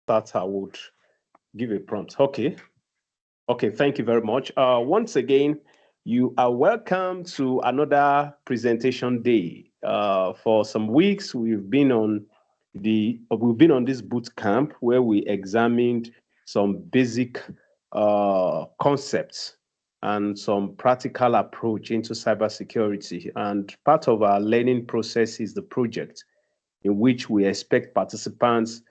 That I would give a prompt. Okay. Okay, thank you very much. Once again, you are welcome to another presentation day. For some weeks, we've been on this boot camp where we examined some basic concepts and some practical approach into cybersecurity. And part of our learning process is the project, in which we expect participants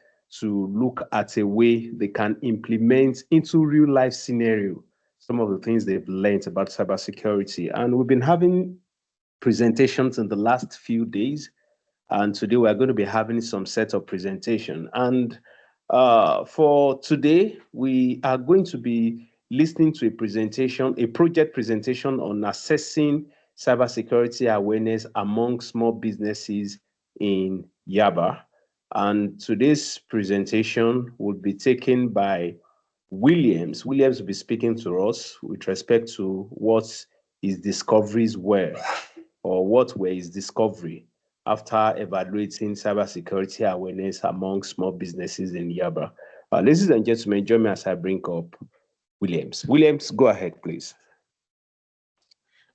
to look at a way they can implement into real life scenario some of the things they've learned about cybersecurity. And we've been having presentations in the last few days. And today we're going to be having some set of presentation. And for today, we are going to be listening to a presentation, a project presentation on assessing cybersecurity awareness among small businesses in Yaba. And today's presentation will be taken by Williams. Williams will be speaking to us with respect to what his discoveries were, or what were his discovery after evaluating cybersecurity awareness among small businesses in Yaba. Ladies and gentlemen, join me as I bring up Williams. Williams, go ahead, please.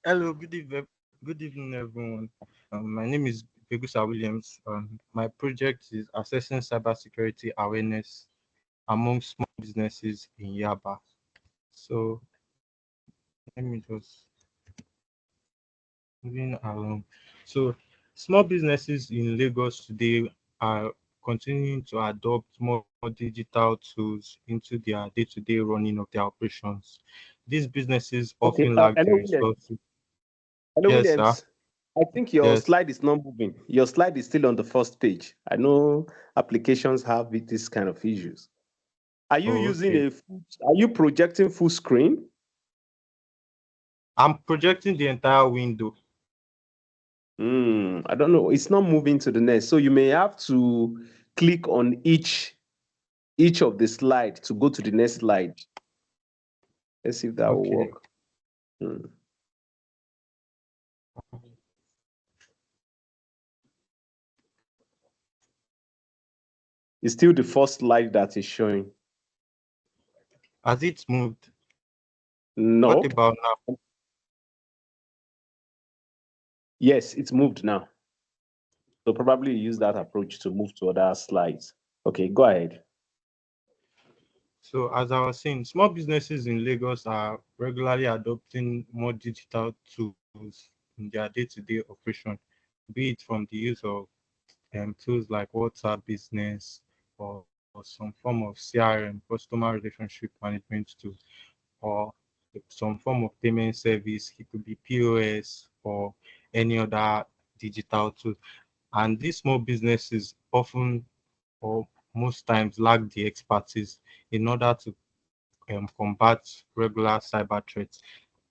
Hello, good evening, everyone. My name is Begusa Williams. My project is assessing cybersecurity awareness among small businesses in Yaba. So let me just moving along. So small businesses in Lagos today are continuing to adopt more digital tools into their day-to-day running of their operations. These businesses Okay. often lack the Hello, Williams. resources. Hello, Yes, sir. Williams. I think your Yes. slide is not moving. Your slide is still on the first page. I know applications have this kind of issues. Are you Oh, using okay. are you projecting full screen? I'm projecting the entire window. I don't know. It's not moving to the next. So you may have to click on each of the slide to go to the next slide. Let's see if that will Okay. work. Hmm. It's still the first slide that is showing. Has it moved? What No. about now? Yes, it's moved now. So probably use that approach to move to other slides. Okay, go ahead. So as I was saying, small businesses in Lagos are regularly adopting more digital tools in their day-to-day operation, be it from the use of tools like WhatsApp Business or some form of CRM, customer relationship management tool, or some form of payment service. It could be POS or any other digital tool. And these small businesses often or most times lack the expertise in order to combat regular cyber threats,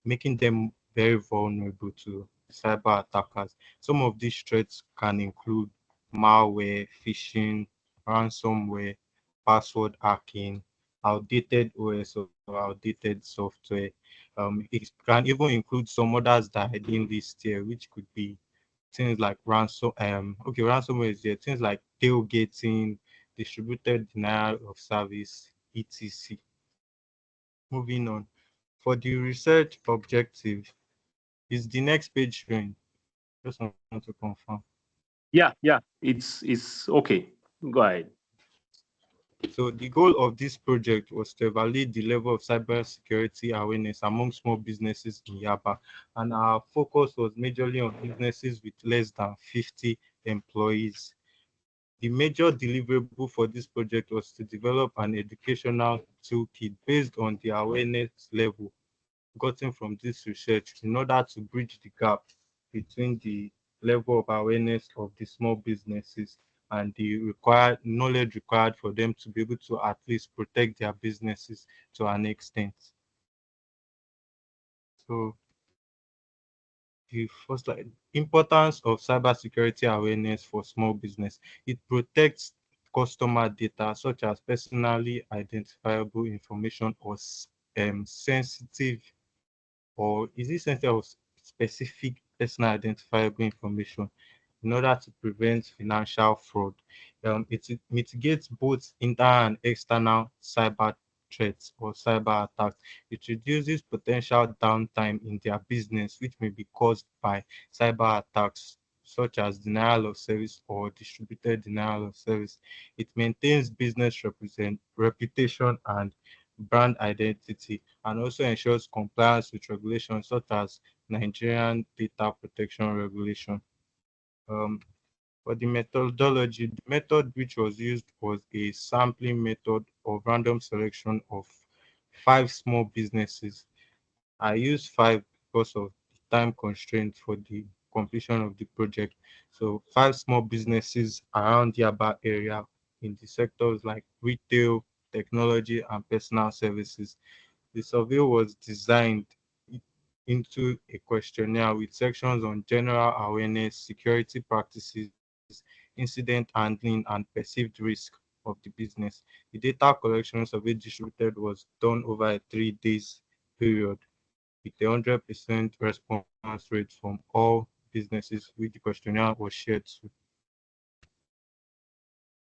making them very vulnerable to cyber attackers. Some of these threats can include malware, phishing, ransomware, password hacking, outdated OS or outdated software. It can even include some others that I didn't list here, which could be things like ransomware is there, things like tailgating, distributed denial of service, etc. Moving on. For the research objective, is the next page showing? Just want to confirm. Yeah, it's okay. Go ahead. So the goal of this project was to evaluate the level of cybersecurity awareness among small businesses in Yaba, and our focus was majorly on businesses with less than 50 employees. The major deliverable for this project was to develop an educational toolkit based on the awareness level gotten from this research in order to bridge the gap between the level of awareness of the small businesses and the required knowledge required for them to be able to at least protect their businesses to an extent. So the first slide, importance of cybersecurity awareness for small business. It protects customer data such as personally identifiable information or sensitive, or is it sensitive or specific personal identifiable information in order to prevent financial fraud. It mitigates both internal and external cyber threats or cyber attacks. It reduces potential downtime in their business, which may be caused by cyber attacks, such as denial of service or distributed denial of service. It maintains business reputation and brand identity, and also ensures compliance with regulations such as Nigerian Data Protection Regulation. Um, for the methodology, the method which was used was a sampling method of random selection of 5 small businesses. I used 5 because of the time constraint for the completion of the project. So 5 small businesses around the Aba area in the sectors like retail, technology, and personal services. The survey was designed into a questionnaire with sections on general awareness, security practices, incident handling, and perceived risk of the business. The data collection survey distributed was done over a 3 days period with a 100% response rate from all businesses which the questionnaire was shared to.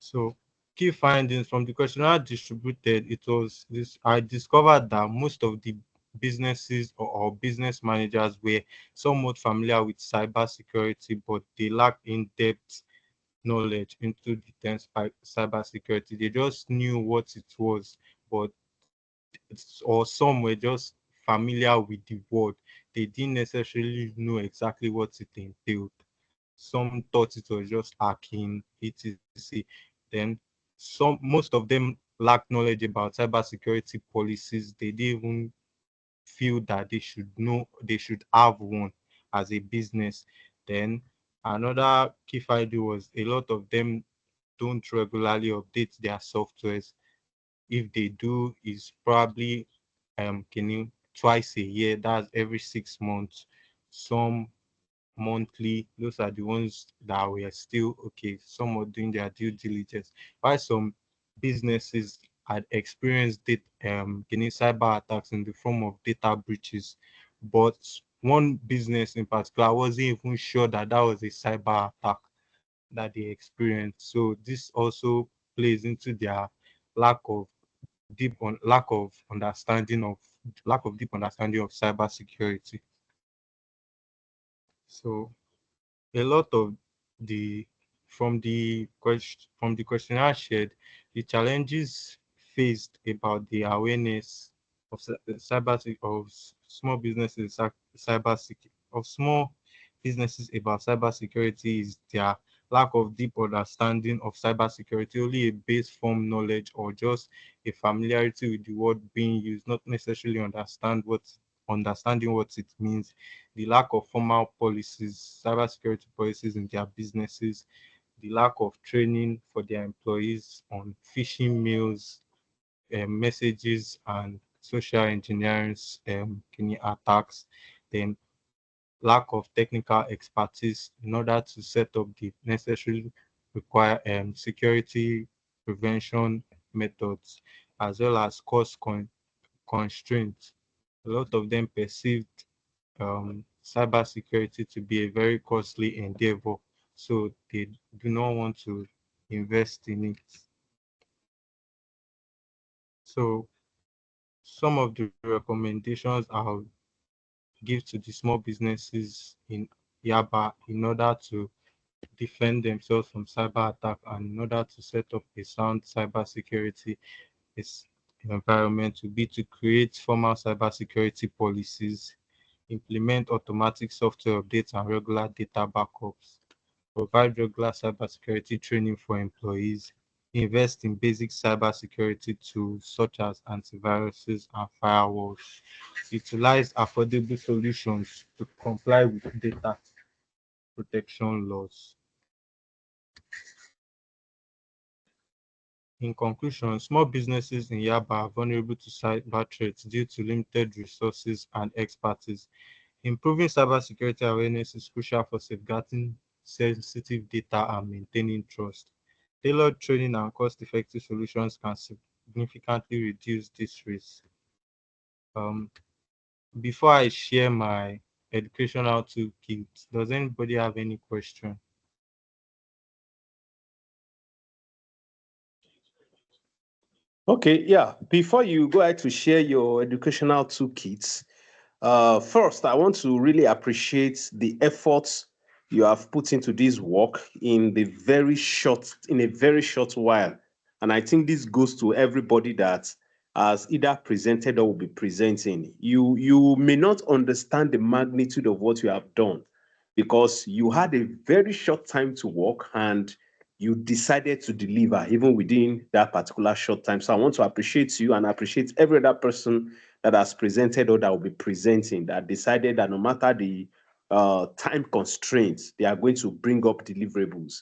So key findings from the questionnaire distributed, it was this I discovered that most of the businesses or business managers were somewhat familiar with cybersecurity, but they lacked in-depth knowledge into the terms cybersecurity. They just knew what it was, but or some were just familiar with the word. They didn't necessarily know exactly what it entailed. Some thought it was just hacking, etc. Then most of them lacked knowledge about cybersecurity policies. They didn't even feel that they should have one as a business. Then another key finding was a lot of them don't regularly update their softwares. If they do, is probably can you twice a year. That's every 6 months. Some monthly. Those are the ones that were still okay. Some are doing their due diligence. While some businesses had experienced getting cyber attacks in the form of data breaches, but one business in particular wasn't even sure that that was a cyber attack that they experienced. So this also plays into their lack of lack of understanding of deep understanding of cybersecurity. So a lot of the from the questionnaire shared, the challenges faced about the awareness of small businesses of small businesses about cybersecurity is their lack of deep understanding of cybersecurity, only a base form knowledge or just a familiarity with the word being used, not necessarily understanding what it means. The lack of formal policies, cybersecurity policies in their businesses, the lack of training for their employees on phishing mails, messages, and social engineering attacks, then lack of technical expertise in order to set up the necessary require security prevention methods, as well as constraints. A lot of them perceived cybersecurity to be a very costly endeavor, so they do not want to invest in it. So some of the recommendations I'll give to the small businesses in Yaba in order to defend themselves from cyber attack and in order to set up a sound cybersecurity is environment to be to create formal cybersecurity policies, implement automatic software updates and regular data backups, provide regular cybersecurity training for employees, invest in basic cybersecurity tools such as antiviruses and firewalls, utilize affordable solutions to comply with data protection laws. In conclusion, small businesses in Yaba are vulnerable to cyber threats due to limited resources and expertise. Improving cybersecurity awareness is crucial for safeguarding sensitive data and maintaining trust. Tailored training and cost-effective solutions can significantly reduce this risk. Um, Before I share my educational toolkit, does anybody have any question? Okay, yeah. Before you go ahead to share your educational toolkits, first, I want to really appreciate the efforts you have put into this work in a very short while. And I think this goes to everybody that has either presented or will be presenting. You may not understand the magnitude of what you have done because you had a very short time to work and you decided to deliver even within that particular short time. So I want to appreciate you and appreciate every other person that has presented or that will be presenting that decided that no matter the time constraints, they are going to bring up deliverables.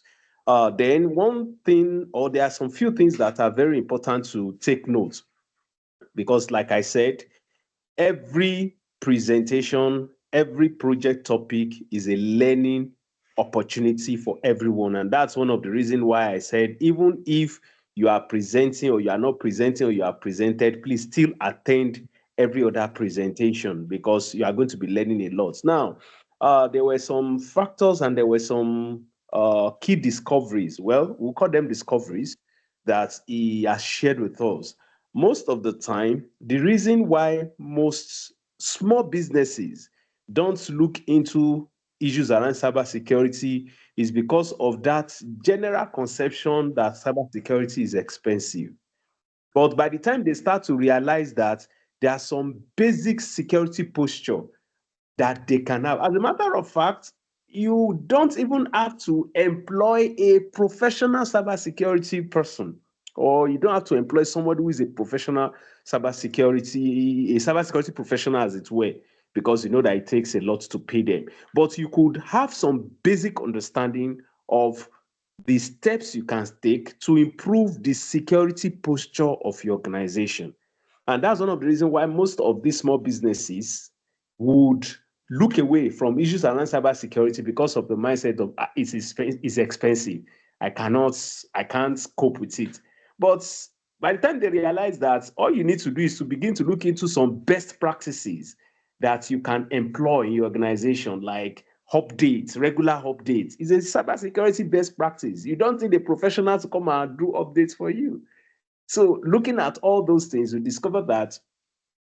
Then one thing, or there are some few things that are very important to take note because, like I said, every presentation, every project topic is a learning opportunity for everyone. And that's one of the reasons why I said, even if you are presenting or you are not presenting or you are presented, please still attend every other presentation because you are going to be learning a lot. Now, there were some factors and there were some key discoveries. Well, we'll call them discoveries that he has shared with us. Most of the time, the reason why most small businesses don't look into issues around cybersecurity is because of that general conception that cybersecurity is expensive. But by the time they start to realize that there are some basic security posture that they can have. As a matter of fact, you don't even have to employ a professional cybersecurity person, or you don't have to employ somebody who is a professional cybersecurity professional, as it were, because you know that it takes a lot to pay them. But you could have some basic understanding of the steps you can take to improve the security posture of your organization. And that's one of the reasons why most of these small businesses would look away from issues around cybersecurity because of the mindset of it's expensive. I can't cope with it. But by the time they realize that all you need to do is to begin to look into some best practices that you can employ in your organization, like updates, regular updates. It's a cybersecurity best practice. You don't need a professional to come and do updates for you. So looking at all those things, we discover that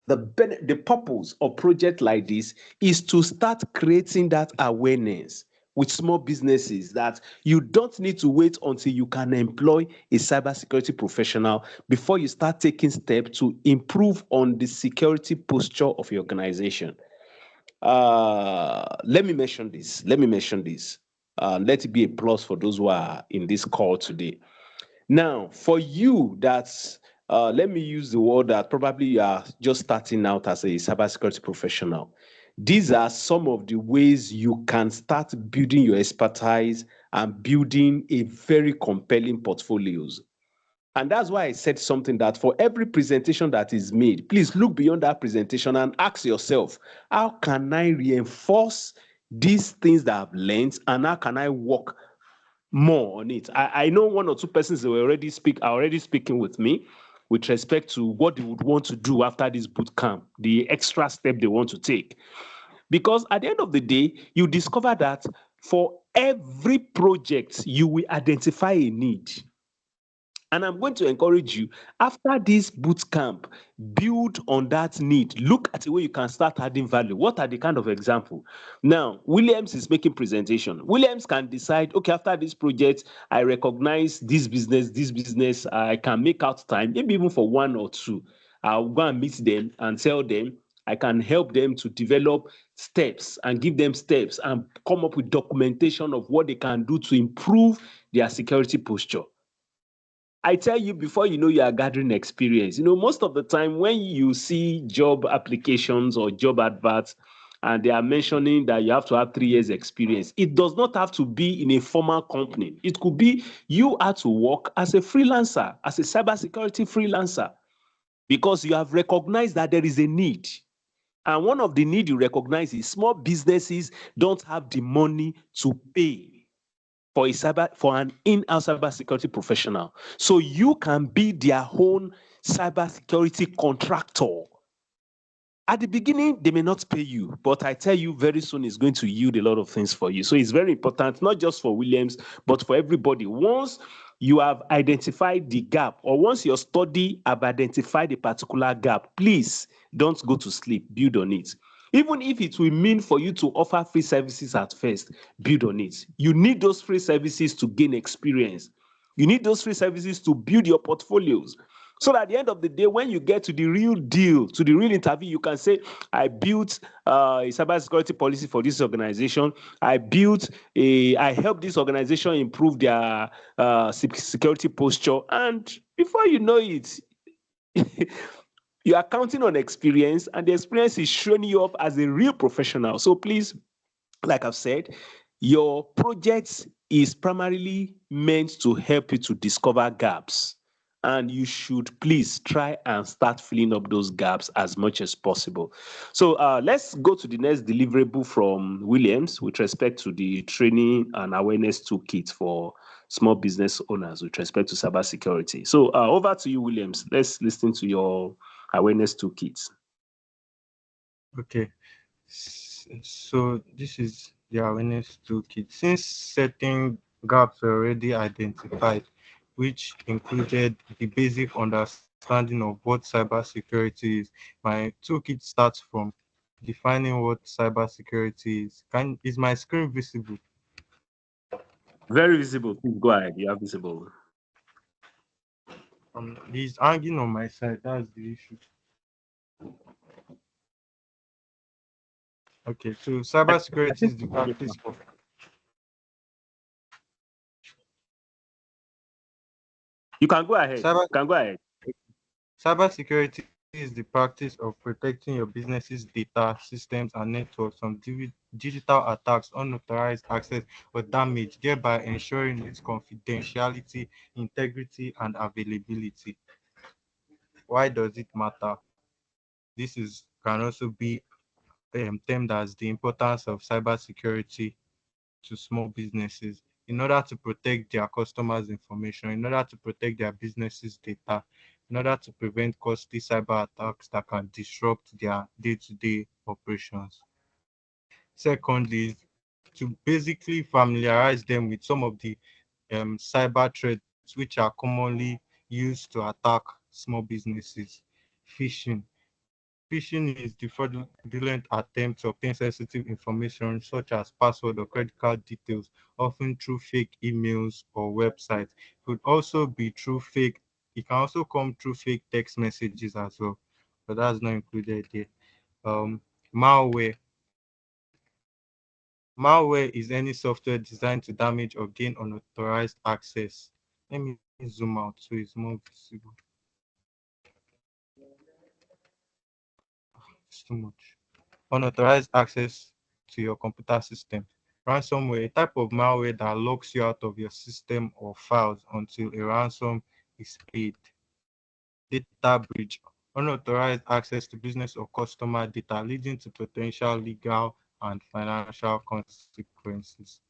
the purpose of project like this is to start creating that awareness with small businesses that you don't need to wait until you can employ a cybersecurity professional before you start taking steps to improve on the security posture of your organization. Let me mention this. Let me mention this. Let it be a plus for those who are in this call today. Now, for you that's let me use the word that probably you are just starting out as a cybersecurity professional. These are some of the ways you can start building your expertise and building a very compelling portfolios. And that's why I said something that for every presentation that is made, please look beyond that presentation and ask yourself, how can I reinforce these things that I've learned and how can I work more on it? I know one or two persons that are already speaking with me with respect to what they would want to do after this boot camp, the extra step they want to take. Because at the end of the day, you discover that for every project, you will identify a need. And I'm going to encourage you after this boot camp, build on that need. Look at the way you can start adding value. What are the kind of example? Now, Williams is making presentation. Williams can decide, okay, after this project, I recognize this business, I can make out time, maybe even for one or two. I'll go and meet them and tell them I can help them to develop steps and give them steps and come up with documentation of what they can do to improve their security posture. I tell you, before you know you are gathering experience. Most of the time when you see job applications or job adverts and they are mentioning that you have to have 3 years experience, it does not have to be in a formal company. It could be you are to work as a freelancer, as a cybersecurity freelancer, because you have recognized that there is a need. And one of the need you recognize is small businesses don't have the money to pay for an in-house cybersecurity professional. So you can be their own cybersecurity contractor. At the beginning, they may not pay you, but I tell you, very soon it's going to yield a lot of things for you. So it's very important, not just for Williams, but for everybody. Once you have identified the gap, or once your study have identified a particular gap, please don't go to sleep, build on it. Even if it will mean for you to offer free services at first, build on it. You need those free services to gain experience. You need those free services to build your portfolios. So that at the end of the day, when you get to the real deal, to the real interview, you can say, I built a cybersecurity policy for this organization. I helped this organization improve their security posture. And before you know it, you are counting on experience, and the experience is showing you up as a real professional. So please, like I've said, your project is primarily meant to help you to discover gaps. And you should please try and start filling up those gaps as much as possible. So let's go to the next deliverable from Williams with respect to the training and awareness toolkit for small business owners with respect to cybersecurity. So over to you, Williams. Let's listen to your awareness toolkit. Okay. So this is the awareness toolkit. Since certain gaps were already identified, which included the basic understanding of what cybersecurity is, my toolkit starts from defining what cybersecurity is. Is my screen visible? Very visible. Please go ahead. You are visible. It's hanging on my side. That's the issue. Okay, so I cybersecurity think is the practice of you can go ahead. cyber You can go ahead. Cybersecurity is the practice of protecting your business's data, systems, and networks from digital attacks, unauthorized access, or damage, thereby ensuring its confidentiality, integrity, and availability. Why does it matter? This is can also be termed as the importance of cybersecurity to small businesses in order to protect their customers' information, in order to protect their businesses' data, in order to prevent costly cyber attacks that can disrupt their day-to-day operations. Secondly, to basically familiarize them with some of the cyber threats which are commonly used to attack small businesses. Phishing. Phishing is the fraudulent attempt to obtain sensitive information such as password or credit card details, often through fake emails or websites. It could also be through fake. It can also come through fake text messages as well, but that's not included here. Um, malware. Malware is any software designed to damage or gain unauthorized access. Let me zoom out so it's more visible. It's too much. Unauthorized access to your computer system. Ransomware, a type of malware that locks you out of your system or files until a ransom is paid. Data breach, unauthorized access to business or customer data leading to potential legal and financial consequences.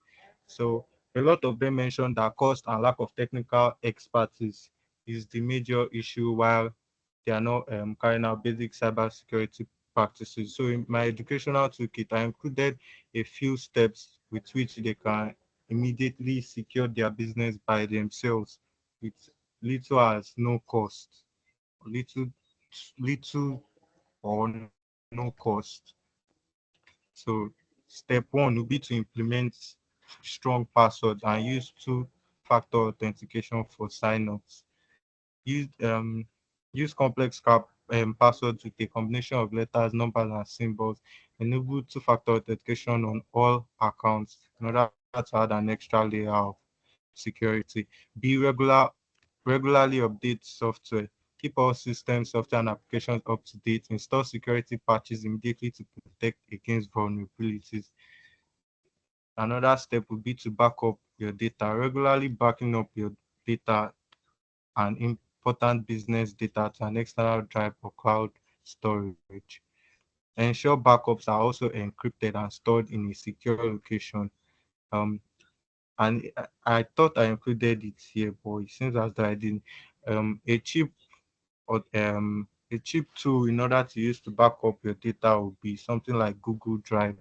So a lot of them mentioned that cost and lack of technical expertise is the major issue while they are not carrying out basic cybersecurity practices. So in my educational toolkit, I included a few steps with which they can immediately secure their business by themselves with little as no cost, little, little or no cost. So step one would be to implement strong passwords and use two-factor authentication for sign-ups. Use use complex passwords with a combination of letters, numbers, and symbols. Enable two-factor authentication on all accounts in order to add an extra layer of security. Regularly update software. Keep all systems, software, and applications up to date. Install security patches immediately to protect against vulnerabilities. Another step would be to back up your data. Regularly backing up your data and important business data to an external drive or cloud storage. Ensure backups are also encrypted and stored in a secure location. Um, and I thought I included it here, but it seems as though I didn't. A cheap or a cheap tool in order to use to back up your data would be something like Google Drive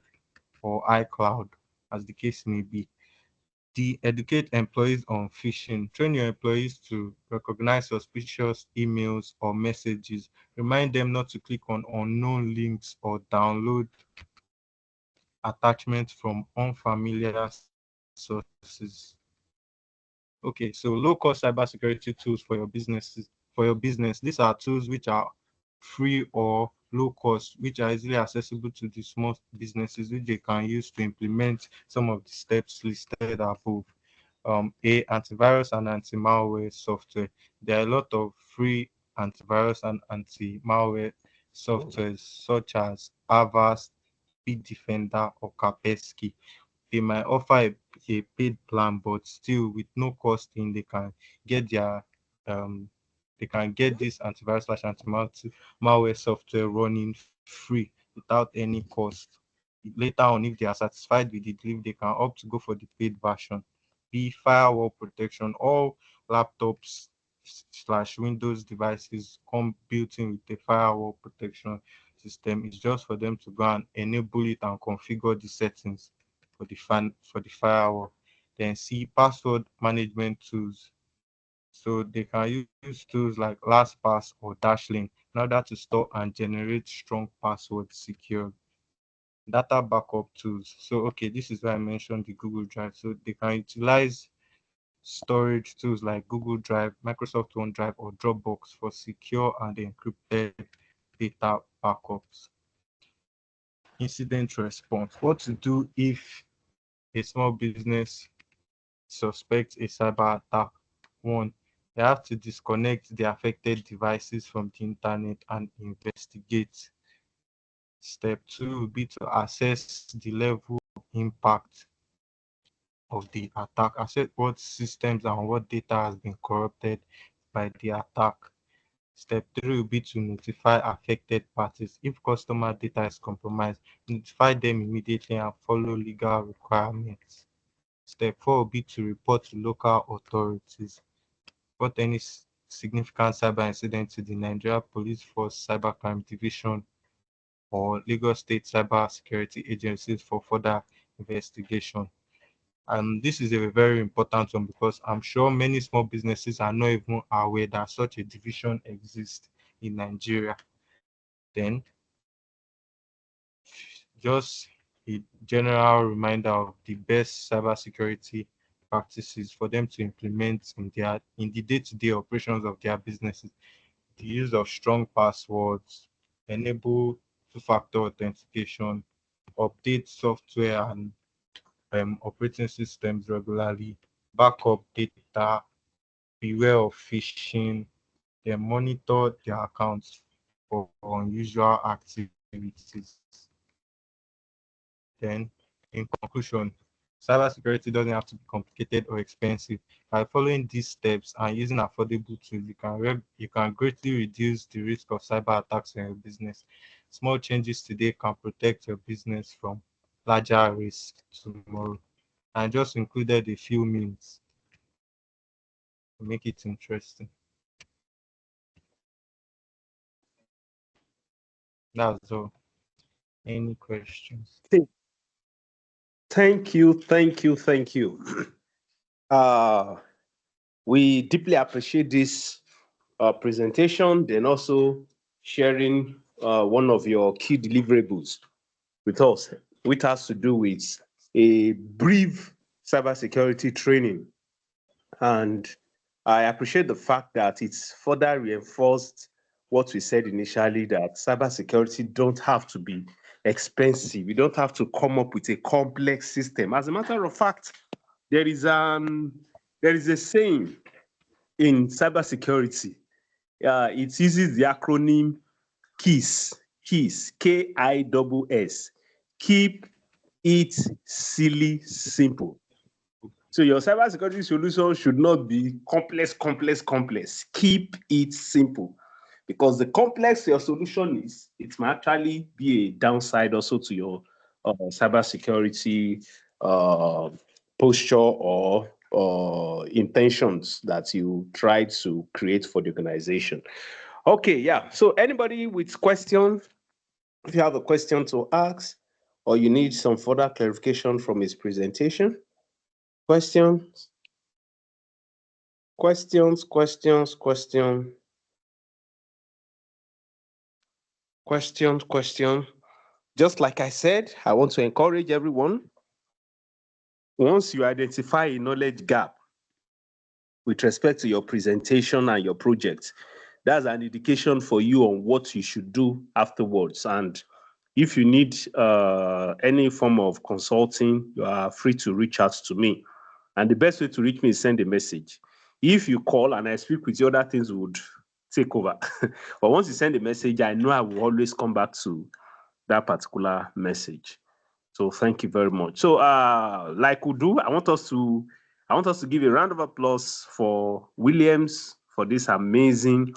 or iCloud, as the case may be. Educate employees on phishing. Train your employees to recognize suspicious emails or messages. Remind them not to click on unknown links or download attachments from unfamiliar sources. Okay, so low-cost cybersecurity tools for your businesses. For your business, these are tools which are free or low cost, which are easily accessible to the small businesses, which they can use to implement some of the steps listed above. Antivirus and anti-malware software. There are a lot of free antivirus and anti-malware softwares such as Avast, Bitdefender, or Kaspersky. They might offer a paid plan, but still with no costing, get their um they can get this antivirus slash anti-malware software running free without any cost. Later on, if they are satisfied with the delivery, they can opt to go for the paid version. Firewall protection. All laptops slash Windows devices come built in with a firewall protection system. It's just for them to go and enable it and configure the settings for the firewall. Then see password management tools. So they can use tools like LastPass or Dashlane in order to store and generate strong passwords secure. Data backup tools. So okay, this is why I mentioned the Google Drive. So they can utilize storage tools like Google Drive, Microsoft OneDrive, or Dropbox for secure and encrypted data backups. Incident response. What to do if a small business suspects a cyber attack? One, they have to disconnect the affected devices from the internet and investigate. Step two would be to assess the level of impact of the attack, assess what systems and what data has been corrupted by the attack. Step three will be to notify affected parties. If customer data is compromised, notify them immediately and follow legal requirements. Step four will be to report to local authorities. Report any significant cyber incident to the Nigeria Police Force Cybercrime Division or Lagos State Cyber Security agencies for further investigation. And this is a very important one because I'm sure many small businesses are not even aware that such a division exists in Nigeria. Then, just a general reminder of the best cybersecurity practices for them to implement in the day-to-day operations of their businesses. The use of strong passwords, enable two-factor authentication, update software and operating systems regularly, backup data, beware of phishing, then monitor their accounts for unusual activities. Then, in conclusion, cybersecurity doesn't have to be complicated or expensive. By following these steps and using affordable tools, you can greatly reduce the risk of cyber attacks in your business. Small changes today can protect your business from larger risks tomorrow. I just included a few means to make it interesting. That's all. Any questions? Thank you, thank you, thank you. Uh, we deeply appreciate this presentation, then also sharing one of your key deliverables with us, which has to do with a brief cybersecurity training. And I appreciate the fact that it's further reinforced what we said initially, that cybersecurity don't have to be expensive. You don't have to come up with a complex system. As a matter of fact, there is there is a saying in cybersecurity. It uses the acronym KISS, KISS. Keep it silly simple. So your cybersecurity solution should not be complex, complex, complex. Keep it simple. Because the complex your solution is, it might actually be a downside also to your cybersecurity posture or intentions that you try to create for the organization. Okay, yeah. So anybody with question, if you have a question to ask, or you need some further clarification from his presentation, Questions? Questions, questions, question. Question. Just like I said, I want to encourage everyone. Once you identify a knowledge gap with respect to your presentation and your project, that's an indication for you on what you should do afterwards. And if you need any form of consulting, you are free to reach out to me. And the best way to reach me is send a message. If you call and I speak with you, other things would take over. But once you send a message, I know I will always come back to that particular message. So thank you very much. So like we do, I want us to give a round of applause for Williams for this amazing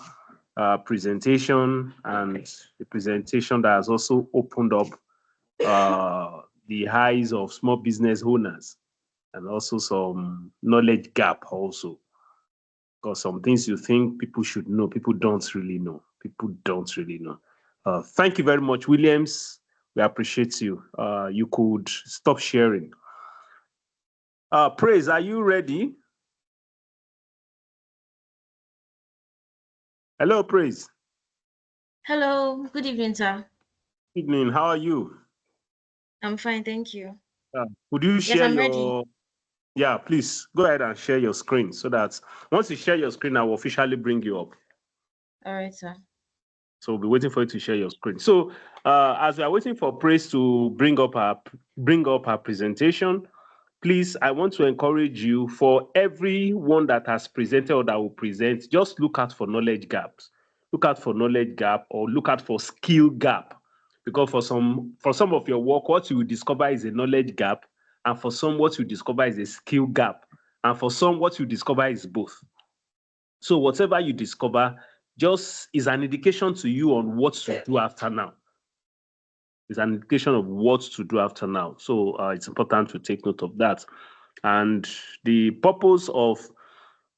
presentation, and the presentation that has also opened up the eyes of small business owners, and also some knowledge gap also, because some things you think people should know, people don't really know. Thank you very much, Williams. We appreciate you. You could stop sharing. Praise, are you ready? Hello, Praise. Hello, good evening, sir. Evening, how are you? I'm fine, thank you. Could you Yes, share I'm ready. Yeah, please go ahead and share your screen so that once you share your screen, I will officially bring you up. All right, sir. So we'll be waiting for you to share your screen. So as we are waiting for Praise to bring up our presentation, please, I want to encourage you, for everyone that has presented or that will present, just look out for knowledge gaps. Look out for knowledge gap, or look out for skill gap. Because for some of your work, what you will discover is a knowledge gap, and for some, what you discover is a skill gap, and for some, what you discover is both. So whatever you discover just is an indication to you on what to do after now. It's an indication of what to do after now. So it's important to take note of that. And the purpose of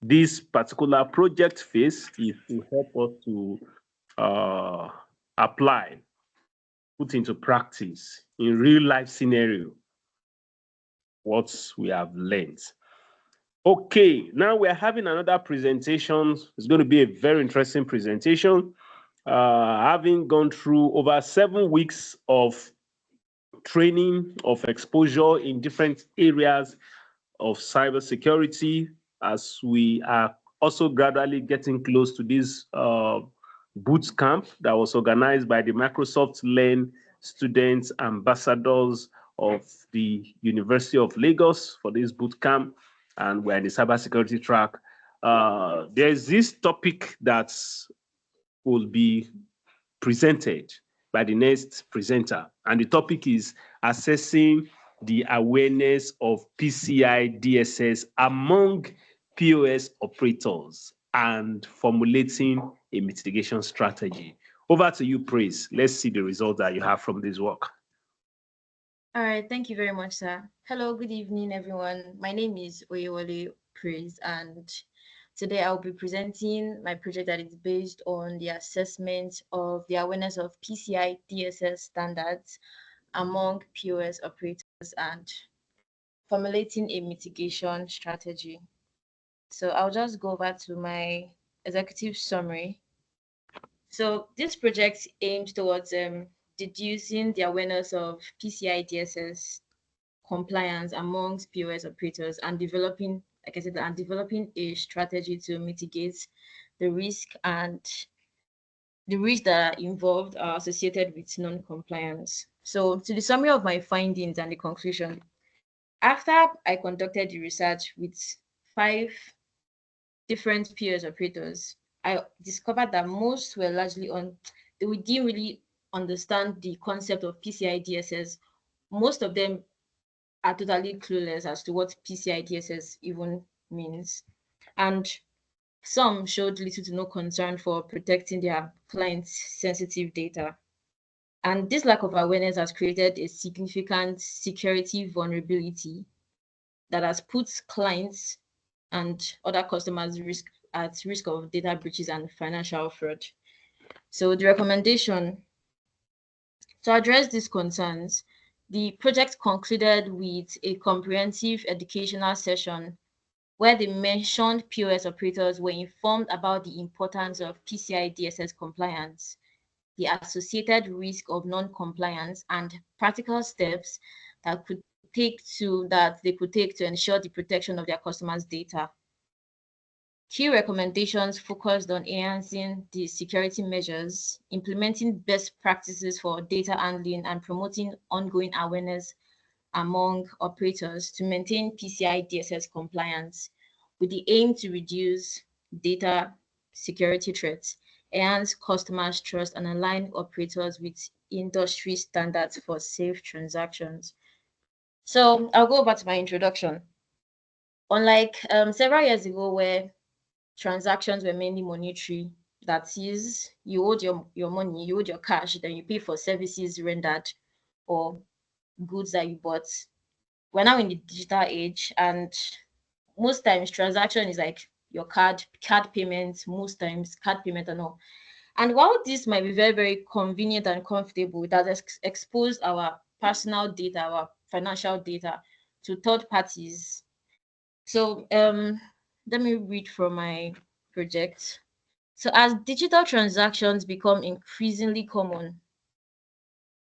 this particular project phase is to help us to apply, put into practice in real life scenario what we have learned. Okay, now we're having another presentation. It's going to be a very interesting presentation. Having gone through over 7 weeks of training, of exposure in different areas of cybersecurity, as we are also gradually getting close to this boot camp that was organized by the Microsoft Learn students ambassadors of the University of Lagos for this boot camp, and we're in the cybersecurity track. There's this topic that will be presented by the next presenter, and the topic is assessing the awareness of PCI DSS among POS operators and formulating a mitigation strategy. Over to you, Praise. Let's see the results that you have from this work. All right, thank you very much, sir. Hello, good evening, everyone. My name is Oyewole Praise, and today I'll be presenting my project that is based on the assessment of the awareness of PCI DSS standards among POS operators and formulating a mitigation strategy. So I'll just go over to my executive summary. So this project aims towards deducing the awareness of PCI DSS compliance amongst POS operators and developing, like I said, and developing a strategy to mitigate the risk that are involved are associated with non-compliance. So to the summary of my findings and the conclusion, after I conducted the research with 5 different POS operators, I discovered that most were largely we didn't really understand the concept of PCI DSS. Most of them are totally clueless as to what PCI DSS even means. And some showed little to no concern for protecting their clients' sensitive data. And this lack of awareness has created a significant security vulnerability that has put clients and other customers at risk of data breaches and financial fraud. So the recommendation to address these concerns, The project concluded with a comprehensive educational session where the mentioned POS operators were informed about the importance of PCI DSS compliance, the associated risk of non-compliance, and practical steps that they could take to ensure the protection of their customers' data. Key recommendations focused on enhancing the security measures, implementing best practices for data handling, and promoting ongoing awareness among operators to maintain PCI DSS compliance with the aim to reduce data security threats, enhance customers' trust, and align operators with industry standards for safe transactions. So I'll go back to my introduction. Unlike several years ago, where transactions were mainly monetary, that is, you owed your money, you owed your cash, then you pay for services rendered or goods that you bought. We're now in the digital age, and most times transaction is like your card payments, most times card payment and all. And while this might be very, very convenient and comfortable, it has exposed our personal data, our financial data to third parties. So let me read from my project. So as digital transactions become increasingly common,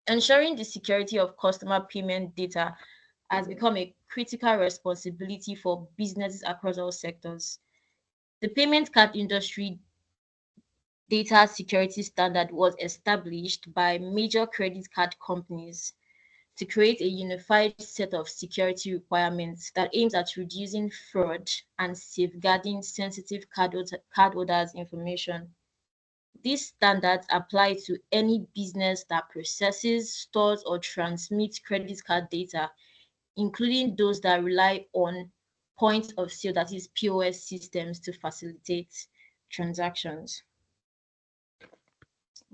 ensuring the security of customer payment data has become a critical responsibility for businesses across all sectors. The payment card industry data security standard was established by major credit card companies to create a unified set of security requirements that aims at reducing fraud and safeguarding sensitive cardholders' information. These standards apply to any business that processes, stores, or transmits credit card data, including those that rely on point of sale, that is POS systems, to facilitate transactions.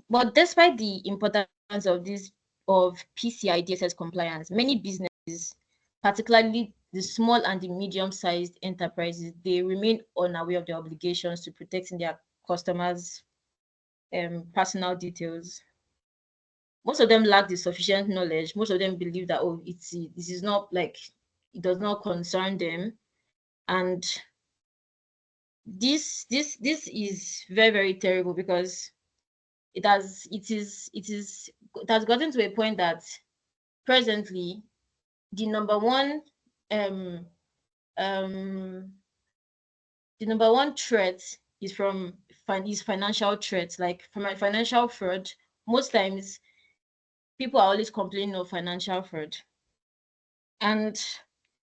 But despite the importance of PCI DSS compliance, many businesses, particularly the small and the medium-sized enterprises, they remain unaware of their obligations to protecting their customers' personal details. Most of them lack the sufficient knowledge. Most of them believe that, oh, this is not like, it does not concern them, and this is very, very terrible, because it has gotten to a point that presently the number one um um the number one threat is from financial threats, like from a financial fraud. Most times people are always complaining of financial fraud, and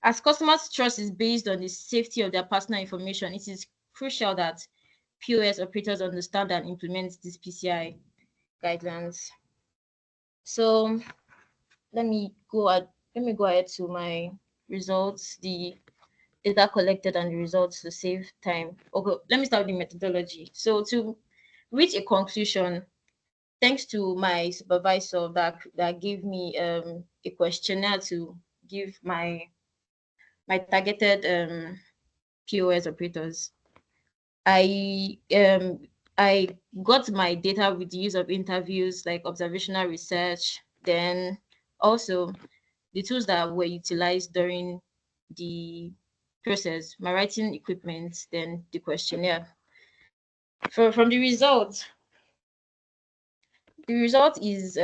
as customers' trust is based on the safety of their personal information, it is crucial that POS operators understand and implement these PCI guidelines. So let me go ahead to my results, the data collected and the results to save time. Okay, let me start with the methodology. So to reach a conclusion, thanks to my supervisor that gave me a questionnaire to give my targeted POS operators, I I got my data with the use of interviews, like observational research, then also the tools that were utilized during the process, my writing equipment, then the questionnaire. From the result is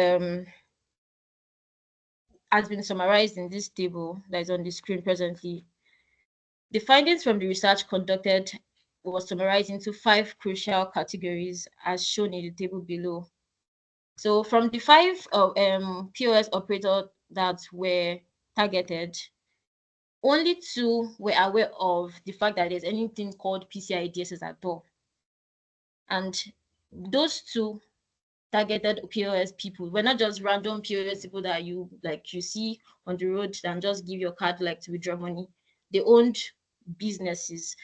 has been summarized in this table that is on the screen presently. The findings from the research conducted was summarized into 5 crucial categories as shown in the table below. So from the 5 POS operators that were targeted, only 2 were aware of the fact that there's anything called PCI DSS at all. And those 2 targeted POS people were not just random POS people that you see on the road and just give your card like to withdraw money. They owned businesses.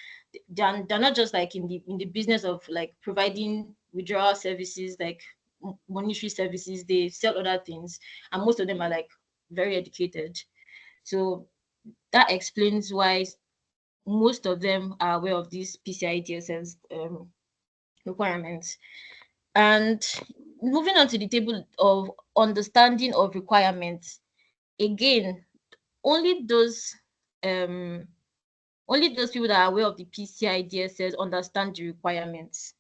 They're not just like in the business of like providing withdrawal services, like monetary services. They sell other things, and most of them are like very educated. So that explains why most of them are aware of these PCI DSS requirements. And moving on to the table of understanding of requirements, again, only those people that are aware of the PCI DSS understand the requirements.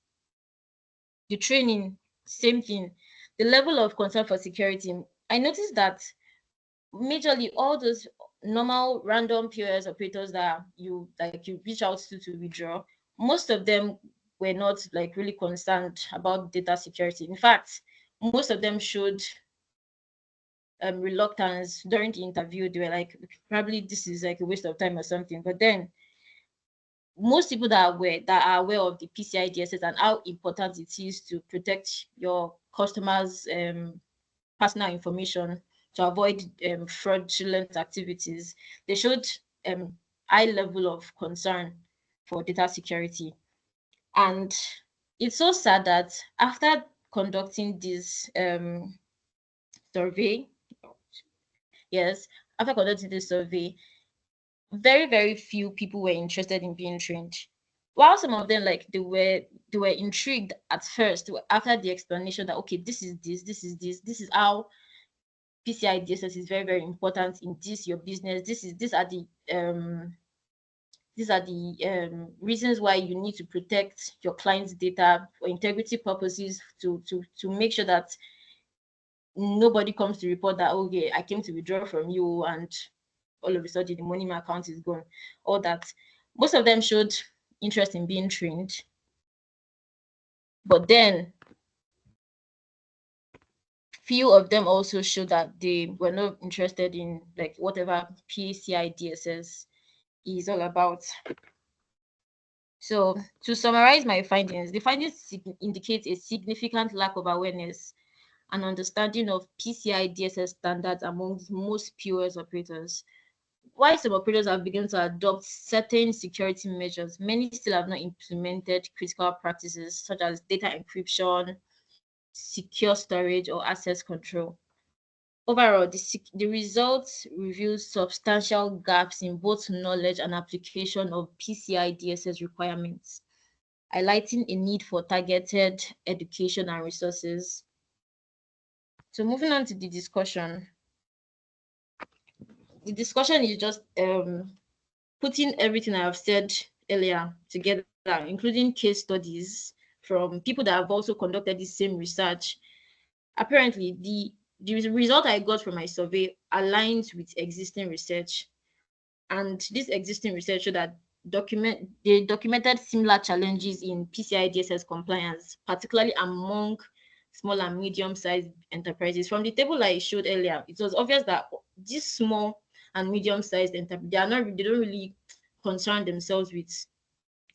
The training, same thing. The level of concern for security. I noticed that majorly all those normal random POS operators that you reach out to withdraw, most of them were not like really concerned about data security. In fact, most of them showed reluctance during the interview. They were like, probably this is like a waste of time or something. But then most people that are aware of the PCI DSS and how important it is to protect your customers' personal information to avoid fraudulent activities, they showed high level of concern for data security. And it's so sad that after conducting this survey, yes, after conducting this survey, very, very few people were interested in being trained. While some of them, like, they were intrigued at first after the explanation that, okay, this is how PCI DSS is very, very important in this your business. These are the reasons why you need to protect your client's data for integrity purposes, to make sure that nobody comes to report that, okay, I came to withdraw from you and all of a sudden the money in my account is gone. All that. Most of them showed interest in being trained, but then few of them also showed that they were not interested in like whatever PCI DSS is all about. So to summarize my findings, the findings indicate a significant lack of awareness and understanding of PCI DSS standards among most POS operators. While some operators have begun to adopt certain security measures, many still have not implemented critical practices such as data encryption, secure storage, or access control. Overall, the results reveal substantial gaps in both knowledge and application of PCI DSS requirements, highlighting a need for targeted education and resources. So moving on to the discussion. The discussion is just putting everything I have said earlier together, including case studies from people that have also conducted the same research. Apparently, the result I got from my survey aligns with existing research, and this existing research showed that they documented similar challenges in PCI DSS compliance, particularly among small and medium-sized enterprises. From the table I showed earlier, it was obvious that these small and medium-sized enterprises, they don't really concern themselves with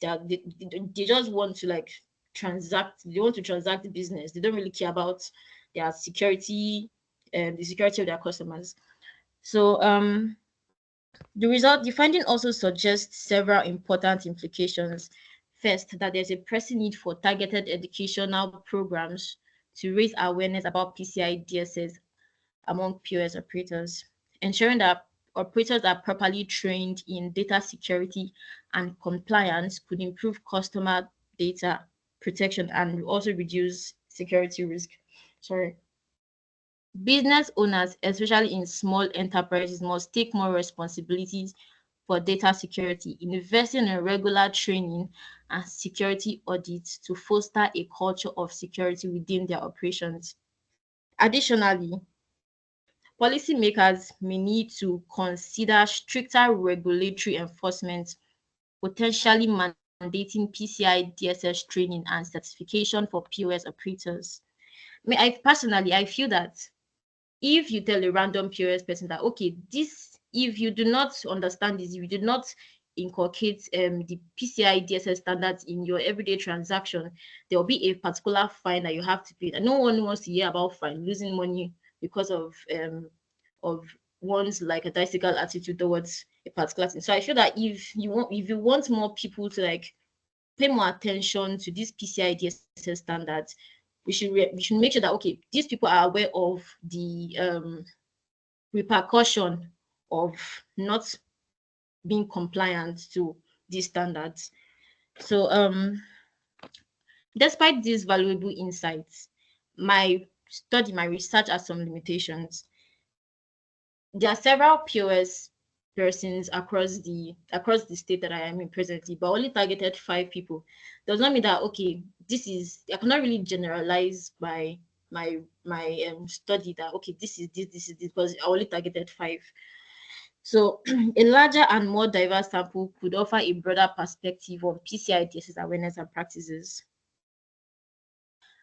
that. They just want to like transact. They want to transact business. They don't really care about their security and the security of their customers. So the finding also suggests several important implications. First, that there's a pressing need for targeted educational programs to raise awareness about PCI DSS among POS operators, ensuring that operators are properly trained in data security and compliance could improve customer data protection and also reduce security risk. Sorry. Business owners, especially in small enterprises, must take more responsibilities for data security, investing in regular training and security audits to foster a culture of security within their operations. Additionally, policymakers may need to consider stricter regulatory enforcement, potentially mandating PCI DSS training and certification for POS operators. I feel that if you tell a random POS person that, okay, this, if you do not understand this, if you do not inculcate the PCI DSS standards in your everyday transaction, there will be a particular fine that you have to pay. And no one wants to hear about fine, losing money because of one's like a dialectical attitude towards a particular thing. So I feel that if you want more people to like pay more attention to these PCI DSS standards, we should make sure that, okay, these people are aware of the repercussion of not being compliant to these standards. So despite these valuable insights, my research has some limitations. There are several POS persons across the state that I am in presently, but only targeted 5 people. Does not mean that okay, this is I cannot really generalize by my study that okay, this is this because I only targeted 5. So a larger and more diverse sample could offer a broader perspective on PCI DSS awareness and practices.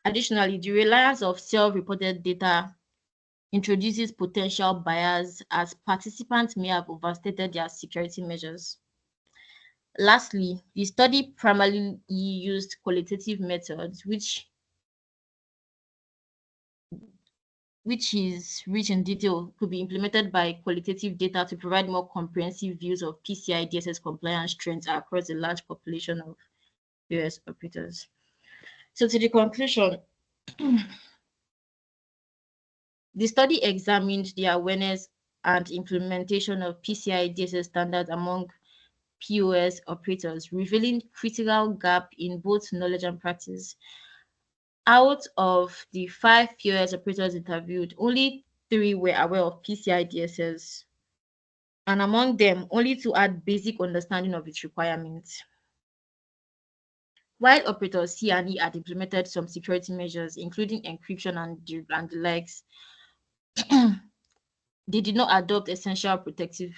Additionally, the reliance of self-reported data introduces potential bias as participants may have overstated their security measures. Lastly, the study primarily used qualitative methods, which is rich in detail, could be implemented by qualitative data to provide more comprehensive views of PCI DSS compliance trends across a large population of US operators. So to the conclusion, the study examined the awareness and implementation of PCI DSS standards among POS operators, revealing critical gap in both knowledge and practice. Out of the 5 POS operators interviewed, only 3 were aware of PCI DSS, and among them, only 2 had basic understanding of its requirements. While operators C and E had implemented some security measures, including encryption and the likes, they did not adopt essential protective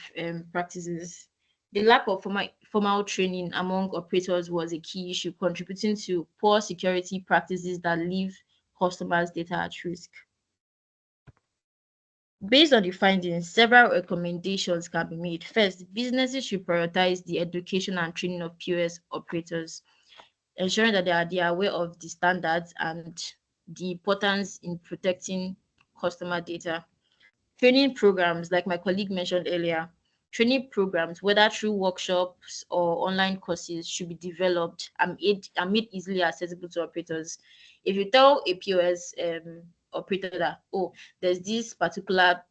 practices. The lack of formal training among operators was a key issue, contributing to poor security practices that leave customers' data at risk. Based on the findings, several recommendations can be made. First, businesses should prioritize the education and training of POS operators, ensuring that they are aware of the standards and the importance in protecting customer data. Training programs, like my colleague mentioned earlier, training programs, whether through workshops or online courses, should be developed and made easily accessible to operators. If you tell a POS operator that, oh, there's this particular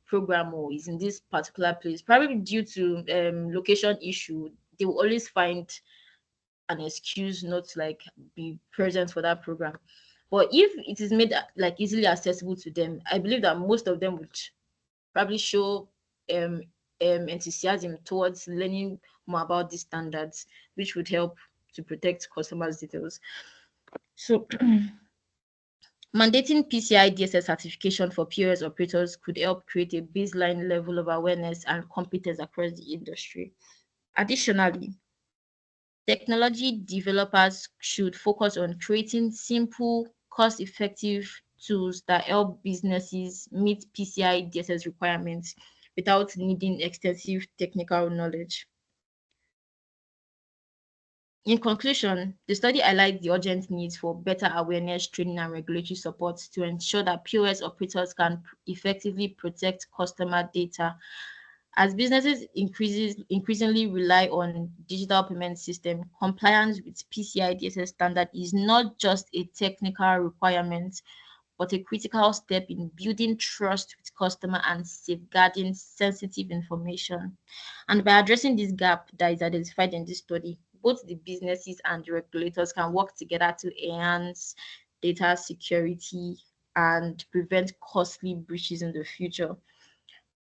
program or is in this particular place, probably due to location issue, they will always find an excuse not to like be present for that program. But if it is made like easily accessible to them, I believe that most of them would probably show um, enthusiasm towards learning more about these standards, which would help to protect customers' details. So, mandating PCI DSS certification for POS operators could help create a baseline level of awareness and competence across the industry. Additionally, technology developers should focus on creating simple, cost-effective tools that help businesses meet PCI DSS requirements without needing extensive technical knowledge. In conclusion, the study highlights the urgent needs for better awareness, training, and regulatory support to ensure that POS operators can effectively protect customer data. As businesses increasingly rely on digital payment system, compliance with PCI DSS standard is not just a technical requirement, but a critical step in building trust with customer and safeguarding sensitive information. And by addressing this gap that is identified in this study, both the businesses and the regulators can work together to enhance data security and prevent costly breaches in the future.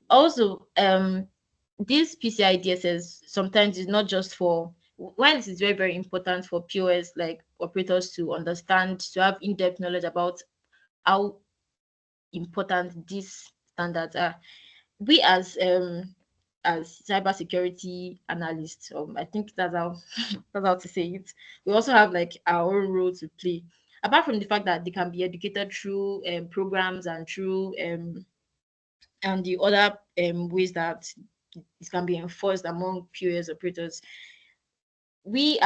Also, this PCI DSS sometimes is not just for while it is very, very important for POS like operators to understand, to have in-depth knowledge about how important these standards are. We as cybersecurity analysts, I think that's how that's how to say it. We also have like our own role to play. Apart from the fact that they can be educated through programs and through and the other ways that it can be enforced among POS operators, we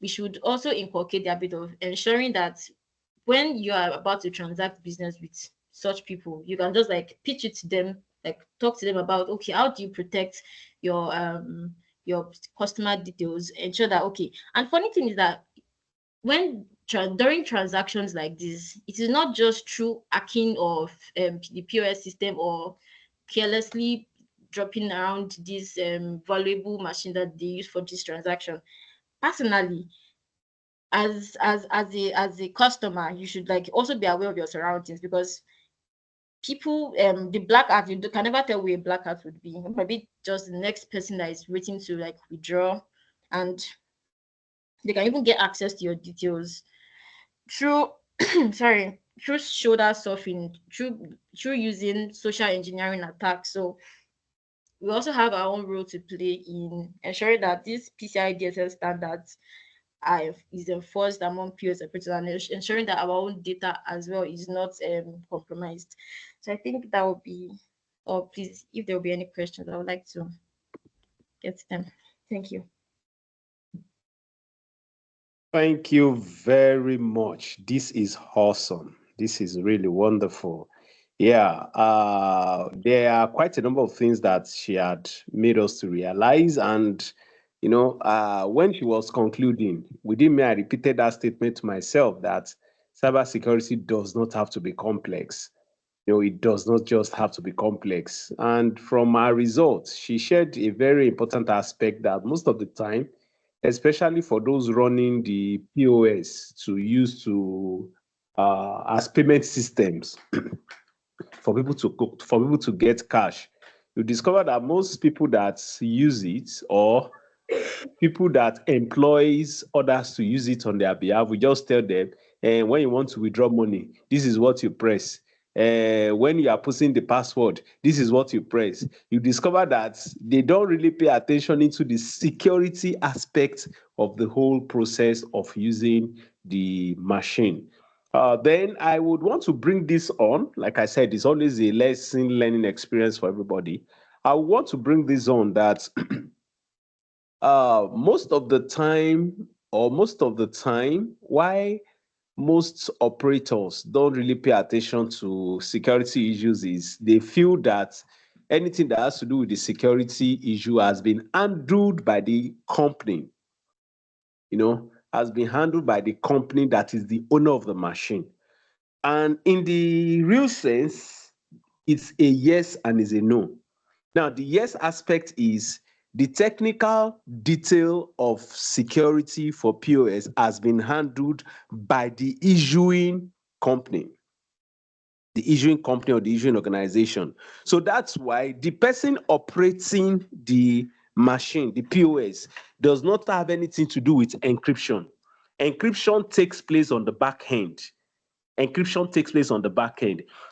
should also inculcate the habit of ensuring that when you are about to transact business with such people, you can just like pitch it to them, like talk to them about okay, how do you protect your customer details, ensure that okay. And funny thing is that when during transactions like this, it is not just through hacking of the POS system or carelessly dropping around this valuable machine that they use for this transaction. Personally, as a customer, you should like also be aware of your surroundings because people, the black hat, you can never tell where a black hat would be. Maybe just the next person that is waiting to like withdraw, and they can even get access to your details through sorry, through shoulder surfing, through using social engineering attacks. So we also have our own role to play in ensuring that these PCI DSS standards is enforced among POS operators, and ensuring that our own data as well is not compromised. So I think that would be. Or please, if there will be any questions, I would like to get them. Thank you. Thank you very much. This is awesome. This is really wonderful. Yeah, there are quite a number of things that she had made us to realize. And, when she was concluding, within me, I repeated that statement to myself that cybersecurity does not have to be complex. It does not just have to be complex. And from our results, she shared a very important aspect that most of the time, especially for those running the POS to use to as payment systems for people to get cash, you discover that most people that use it, or people that employs others to use it on their behalf, we just tell them, when you want to withdraw money, this is what you press. When you are putting the password, this is what you press. You discover that they don't really pay attention into the security aspect of the whole process of using the machine. Then I would want to bring this on. Like I said, it's always a lesson learning experience for everybody. I want to bring this on that most of the time, why most operators don't really pay attention to security issues is they feel that anything that has to do with the security issue has been handled by the company, has been handled by the company that is the owner of the machine. And in the real sense, it's a yes and is a no. Now, the yes aspect is the technical detail of security for POS has been handled by the issuing company, or the issuing organization. So that's why the person operating the machine, the POS, does not have anything to do with encryption. Encryption takes place on the back end.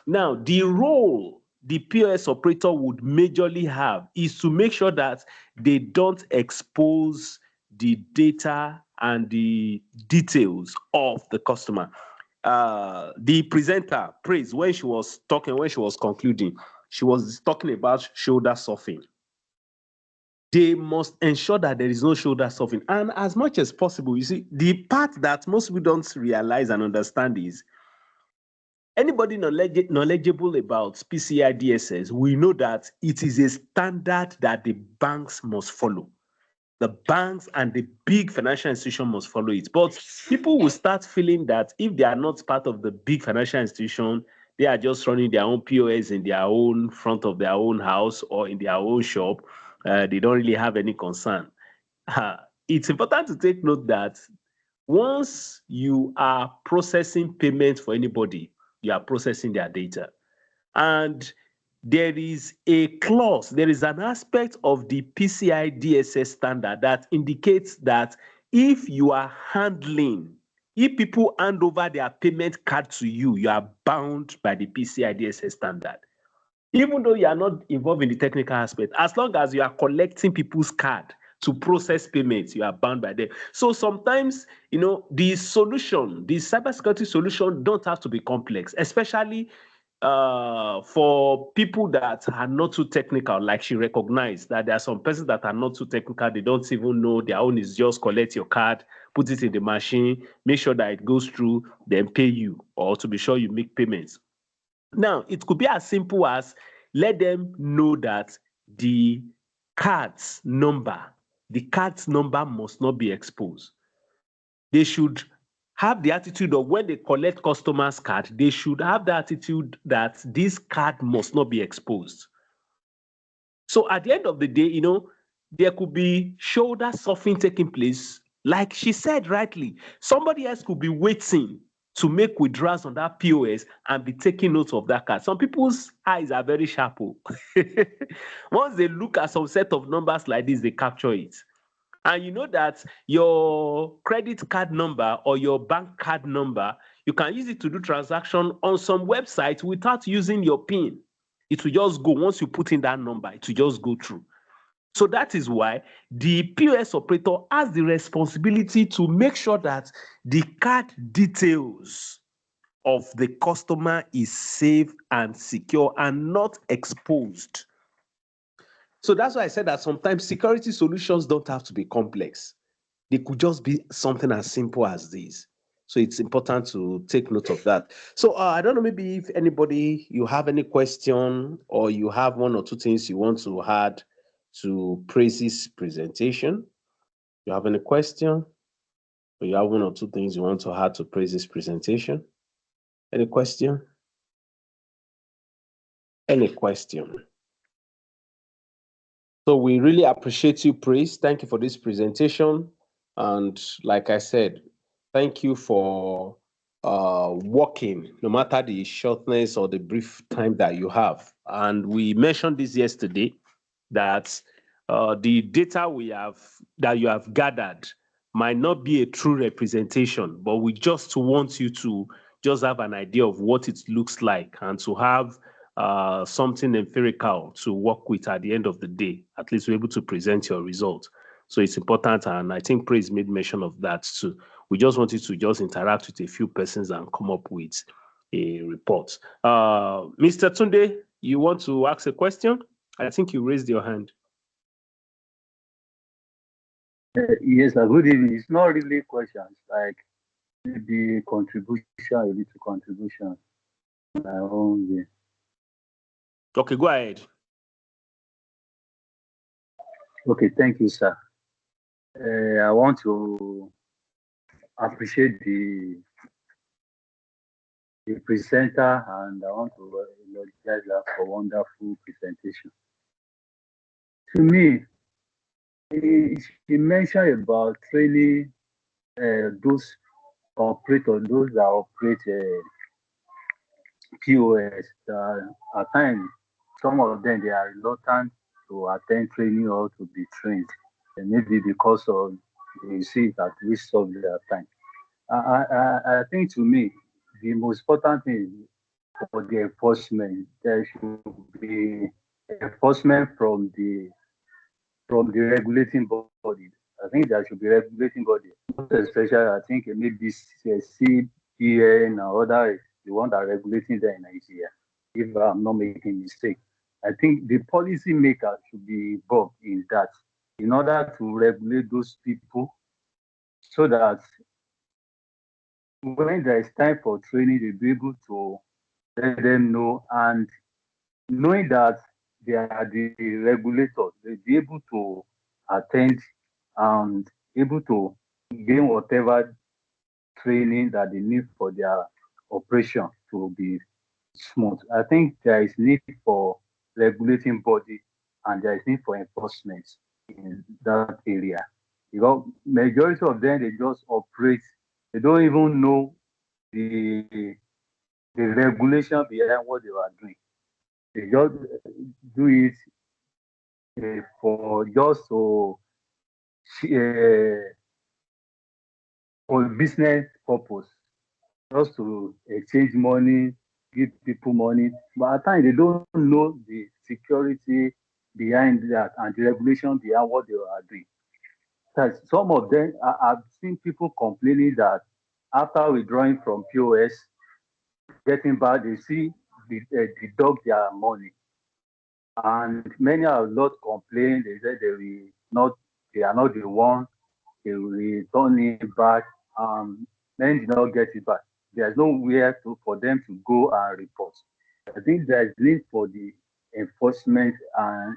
Now, the role the POS operator would majorly have is to make sure that they don't expose the data and the details of the customer. The presenter, Praise, when she was concluding, she was talking about shoulder surfing. They must ensure that there is no shoulder surfing. And as much as possible, you see, the part that most people don't realize and understand is anybody knowledgeable about PCI DSS, we know that it is a standard that the banks must follow. The banks and the big financial institution must follow it. But people will start feeling that if they are not part of the big financial institution, they are just running their own POS in their own front of their own house or in their own shop. They don't really have any concern. It's important to take note that once you are processing payment for anybody, you are processing their data. And there is an aspect of the PCI DSS standard that indicates that if people hand over their payment card to you, you are bound by the PCI DSS standard. Even though you are not involved in the technical aspect, as long as you are collecting people's card to process payments, you are bound by them. So sometimes, the cybersecurity solution don't have to be complex, especially for people that are not too technical. Like she recognized that there are some persons that are not too technical. They don't even know their own is just collect your card, put it in the machine, make sure that it goes through, then pay you, or to be sure you make payments. Now, it could be as simple as let them know that the card's number must not be exposed. They should have the attitude of when they collect customers' card, they should have the attitude that this card must not be exposed. So at the end of the day, there could be shoulder surfing taking place. Like she said rightly, somebody else could be waiting to make withdrawals on that POS and be taking note of that card. Some people's eyes are very sharp. Once they look at some set of numbers like this, they capture it. And you know that your credit card number or your bank card number, you can use it to do transaction on some websites without using your PIN. It will just go. Once you put in that number, it will just go through. So that is why the POS operator has the responsibility to make sure that the card details of the customer is safe and secure and not exposed. So that's why I said that sometimes security solutions don't have to be complex. They could just be something as simple as this. So it's important to take note of that. So I don't know, maybe if anybody, you have any question or you have one or two things you want to add to Praise's presentation. You have any question? Or you have one or two things you want to add to Praise's presentation? Any question? Any question? So we really appreciate you, Praise. Thank you for this presentation. And like I said, thank you for working, no matter the shortness or the brief time that you have. And we mentioned this yesterday, that the data that you have gathered might not be a true representation, but we just want you to just have an idea of what it looks like and to have something empirical to work with at the end of the day. At least we're able to present your result. So it's important, and I think Praise made mention of that too. We just wanted to just interact with a few persons and come up with a report. Mr. Tunde, you want to ask a question? I think you raised your hand. Yes, good evening. It's not really questions, like maybe contribution, a little contribution. My own way. Okay, go ahead. Okay, thank you, sir. I want to appreciate the presenter, and I want to elogize her for wonderful presentation. To me, she mentioned about training those operators, those that operate POS. At times, some of them, they are reluctant to attend training or to be trained, and maybe because of they see it at waste of their time. I think, to me, the most important thing for the enforcement, there should be enforcement from the regulating body. I think there should be regulating body, especially I think maybe CBN or other, the one that regulating there in Nigeria, if I'm not making mistake. I think the policy maker should be involved in that, in order to regulate those people, so that when there is time for training, they'll be able to let them know, and knowing that they are the regulators, they'll be able to attend and able to gain whatever training that they need for their operation to be smooth. I think there is need for regulating body, and there is need for enforcement in that area. Because majority of them, they just operate, they don't even know the regulation behind what they are doing. They just do it for just to for business purpose, just to exchange money, give people money. But at times they don't know the security behind that and the regulation behind what they are doing. Because some of them, I've seen people complaining that after withdrawing from POS, getting back, they see deduct their money. And many are not complaining. They say they are not the one, they will return it back. Many did not get it back. There's nowhere for them to go and report. I think there's need for the enforcement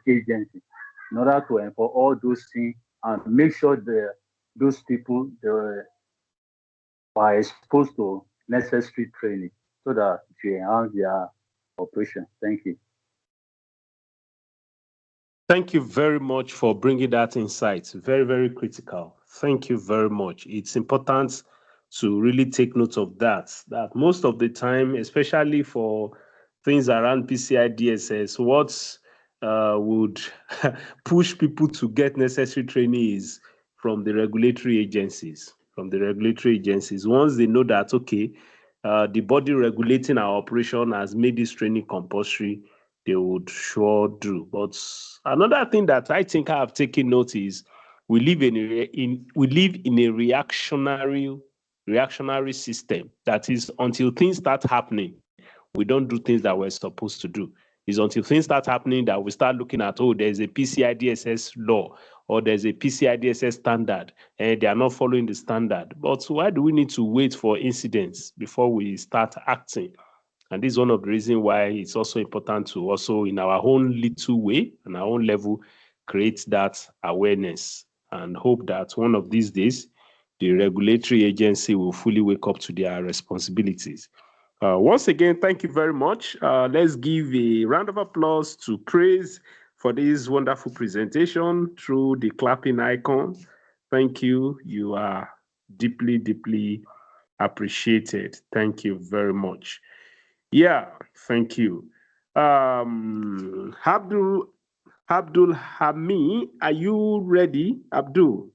agency in order to enforce all those things and make sure those people they are exposed to necessary training, so that to enhance their operation. Thank you. Thank you very much for bringing that insight. Very, very critical. Thank you very much. It's important to really take note of that. That most of the time, especially for things around PCI DSS, what would push people to get necessary training is from the regulatory agencies. From the regulatory agencies, once they know that okay, the body regulating our operation has made this training compulsory, they would sure do. But another thing that I think I have taken note is we live in a reactionary system. That is, until things start happening, we don't do things that we're supposed to do. It's until things start happening that we start looking at, oh, there's a PCI DSS law or there's a PCI DSS standard and they are not following the standard. But why do we need to wait for incidents before we start acting? And this is one of the reasons why it's also important to also, in our own little way and our own level, create that awareness and hope that one of these days, the regulatory agency will fully wake up to their responsibilities. Once again, thank you very much. Let's give a round of applause to Praise for this wonderful presentation through the clapping icon. Thank you. You are deeply, deeply appreciated. Thank you very much. Yeah, thank you. Abdul Hami, are you ready? Abdul?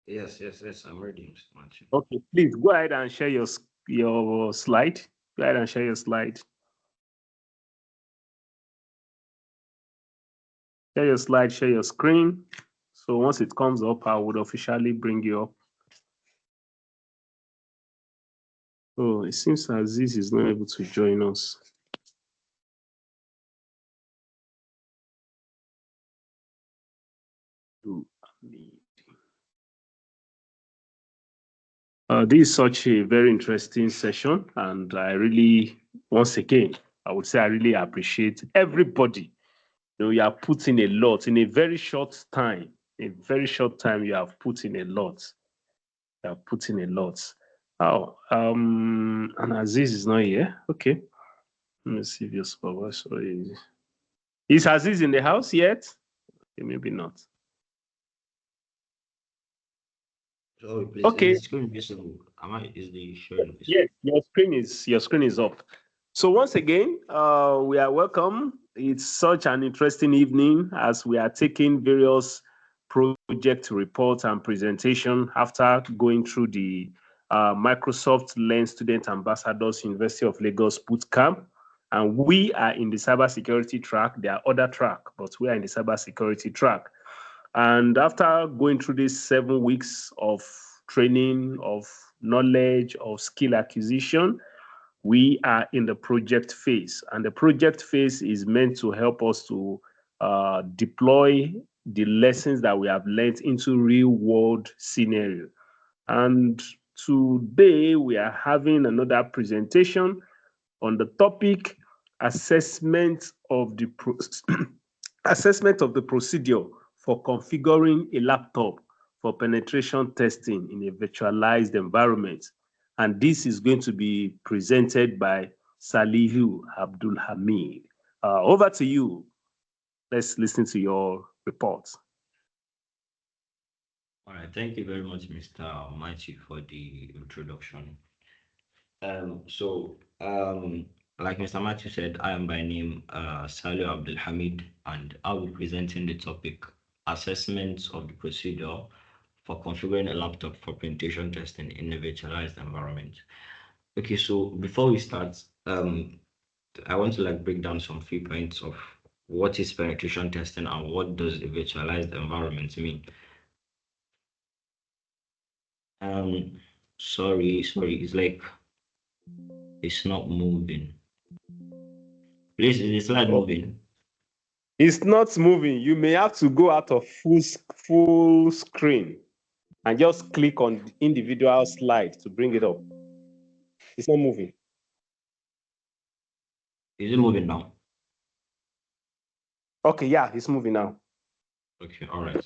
Yes, I'm ready, Mr. Matthew. Okay, please go ahead and share your slide. Go ahead and share your slide. Share your slide, share your screen. So once it comes up, I would officially bring you up. Oh, it seems as this is not able to join us. This is such a very interesting session, and I really, once again, I would say I really appreciate everybody. You know, you have put in a lot in a very short time. A very short time, you have put in a lot. You have put in a lot. Oh, and Aziz is not here. Okay, let me see if your supervisor is Aziz in the house yet? Okay, maybe not. Sorry, please. Okay. Is the screen visible? Is the sharing visible? Yes, your screen is up. So once again, we are welcome. It's such an interesting evening as we are taking various project reports and presentation after going through the Microsoft Learn Student Ambassadors University of Lagos Bootcamp. And we are in the cybersecurity track. There are other track, but we are in the cybersecurity track. And after going through these 7 weeks of training, of knowledge, of skill acquisition, we are in the project phase. And the project phase is meant to help us to deploy the lessons that we have learned into real world scenario. And today we are having another presentation on the topic assessment of the assessment of the procedure for configuring a laptop for penetration testing in a virtualized environment. And this is going to be presented by Salihu Abdul Hamid. Over to you. Let's listen to your report. All right, thank you very much, Mr. Matthew, for the introduction. Like Mr. Matthew said, I am by name Salih Abdul Hamid, and I'll be presenting the topic assessments of the procedure for configuring a laptop for penetration testing in a virtualized environment. Okay, so before we start, I want to break down some few points of what is penetration testing and what does a virtualized environment mean. Sorry, it's not moving. Please, is the slide moving? It's not moving. You may have to go out of full screen and just click on individual slide to bring it up. It's not moving. Is it moving now? Okay, yeah, it's moving now. Okay, all right.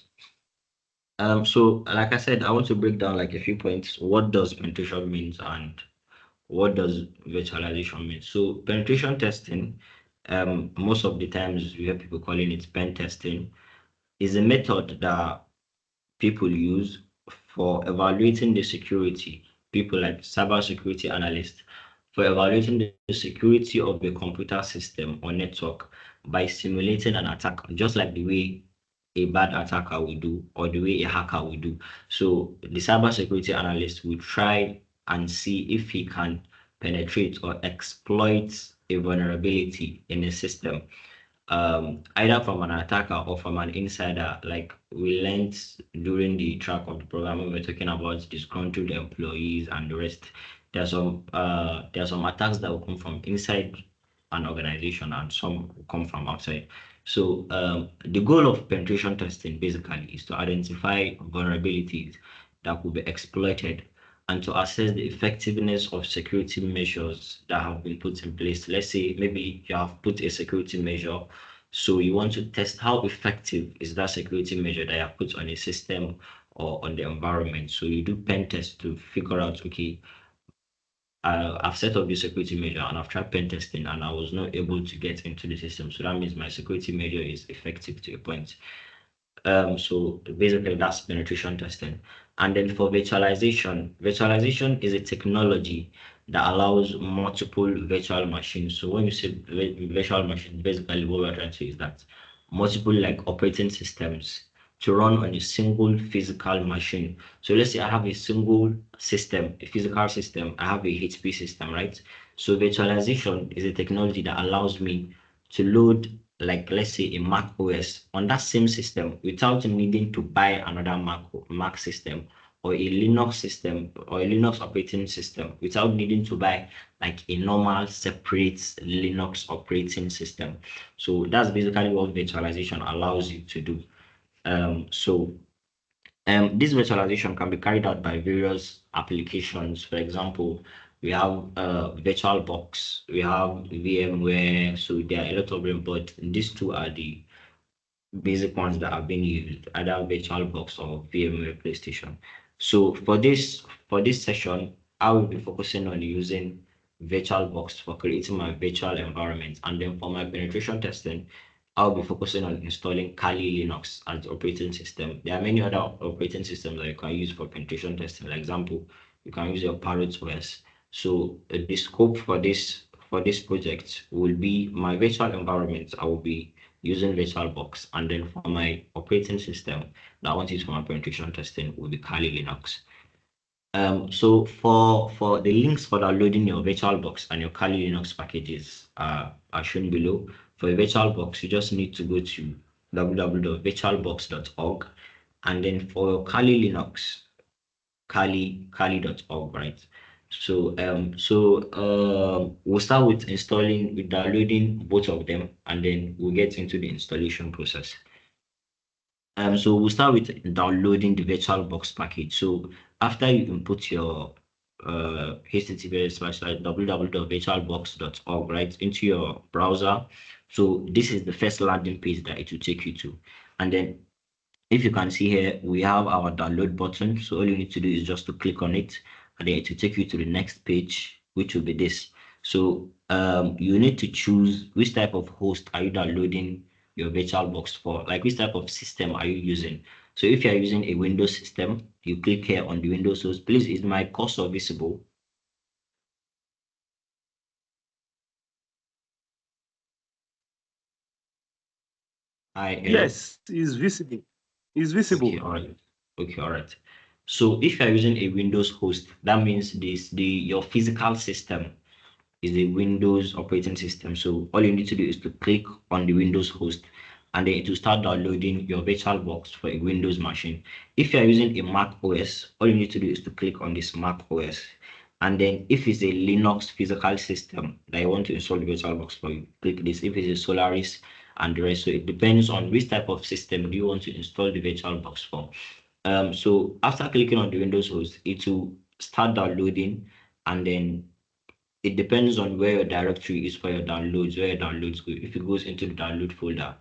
So like I said, I want to break down a few points. What does penetration means and what does virtualization mean? So penetration testing, most of the times we hear people calling it pen testing, is a method that people use for evaluating the security, people like cybersecurity analysts, for evaluating the security of a computer system or network by simulating an attack, just like the way a bad attacker will do or the way a hacker will do. So the cybersecurity analyst will try and see if he can penetrate or exploit a vulnerability in a system, either from an attacker or from an insider. Like we learned during the track of the program, we were talking about disgruntled employees and the rest. There are some attacks that will come from inside an organization and some will come from outside. So the goal of penetration testing basically is to identify vulnerabilities that could be exploited and to assess the effectiveness of security measures that have been put in place. Let's say maybe you have put a security measure, so you want to test how effective is that security measure that you have put on a system or on the environment. So you do pen test to figure out, okay, I've set up this security measure and I've tried pen testing and I was not able to get into the system. So that means my security measure is effective to a point. So basically that's penetration testing. And then for virtualization is a technology that allows multiple virtual machines. So when you say virtual machine, basically what we're trying to say is that multiple like operating systems to run on a single physical machine. So let's say I have a single system, a physical system, I have a HP system, right? So virtualization is a technology that allows me to load, like let's say a Mac OS on that same system without needing to buy another Mac system or a Linux system or a Linux operating system without needing to buy like a normal separate Linux operating system. So that's basically what virtualization allows you to do. This virtualization can be carried out by various applications. For example, we have VirtualBox, we have VMware, so there are a lot of them, but these two are the basic ones that have been used, either VirtualBox or VMware PlayStation. So for this session, I will be focusing on using VirtualBox for creating my virtual environment, and then for my penetration testing, I'll be focusing on installing Kali Linux as the operating system. There are many other operating systems that you can use for penetration testing. For example, you can use your Parrot OS. So the scope for this project will be my virtual environment. I will be using VirtualBox, and then for my operating system that I want to use for my penetration testing will be Kali Linux. So for the links for downloading your VirtualBox and your Kali Linux packages are shown below. For a VirtualBox, you just need to go to www.virtualbox.org, and then for your Kali Linux, kali.org, right? So we'll start with downloading both of them, and then we'll get into the installation process. So we'll start with downloading the VirtualBox package. So after you input your https://www.virtualbox.org right into your browser, so this is the first landing page that it will take you to, and then if you can see here, we have our download button. So all you need to do is just to click on it, and then it will take you to the next page, which will be this. So you need to choose which type of host are you downloading your VirtualBox for, like which type of system are you using. So if you are using a Windows system, you click here on the Windows host. Please, is my cursor visible? Hello? Yes, it's visible. It's visible. Okay, all right. Okay, all right. So if you're using a Windows host, that means your physical system is a Windows operating system. So all you need to do is to click on the Windows host, and then it will start downloading your VirtualBox for a Windows machine. If you're using a Mac OS, all you need to do is to click on this Mac OS. And then if it's a Linux physical system that you want to install the VirtualBox for, you click this. If it's a Solaris and the rest, so it depends on which type of system do you want to install the VirtualBox for. So after clicking on the Windows host, it will start downloading, and then it depends on where your directory is for your downloads, where your downloads go. If it goes into the download folder,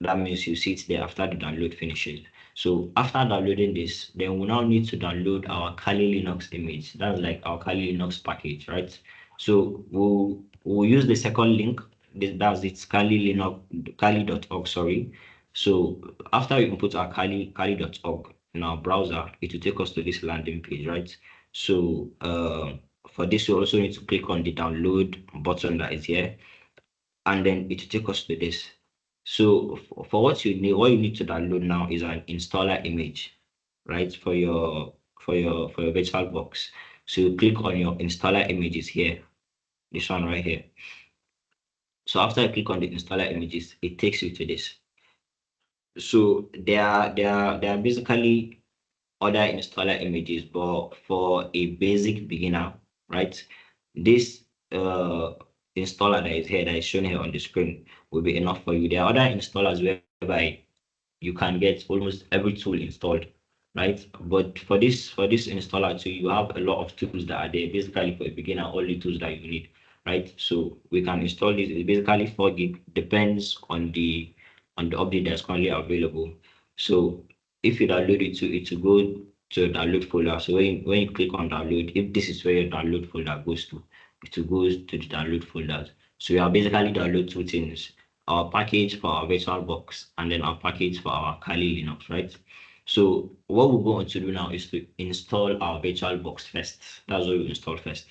that means you see it there after the download finishes. So after downloading this, then we now need to download our Kali Linux image. That's like our Kali Linux package, right? So we'll use the second link. That's it's Kali.org, sorry. So after you input our Kali.org, in our browser, it will take us to this landing page, right? So for this, you also need to click on the download button that is here, and then it will take us to this. So for what you need to download now is an installer image, right? For your virtual box. So you click on your installer images here, this one right here. So after I click on the installer images, it takes you to this. So they are basically other installer images, but for a basic beginner, right? This installer that is here, that is shown here on the screen, will be enough for you. There are other installers whereby you can get almost every tool installed, right? But for this installer too, you have a lot of tools that are there. Basically, for a beginner, all the tools that you need, right? So we can install this. It's basically 4 gig, depends on the update that's currently available. So if you download it to go to the download folder. So when you click on download, if this is where your download folder goes to, it will go to the download folders. So you are basically download two things: our package for our virtual box, and then our package for our Kali Linux, right? So what we're going to do now is to install our virtual box first. That's what we install first.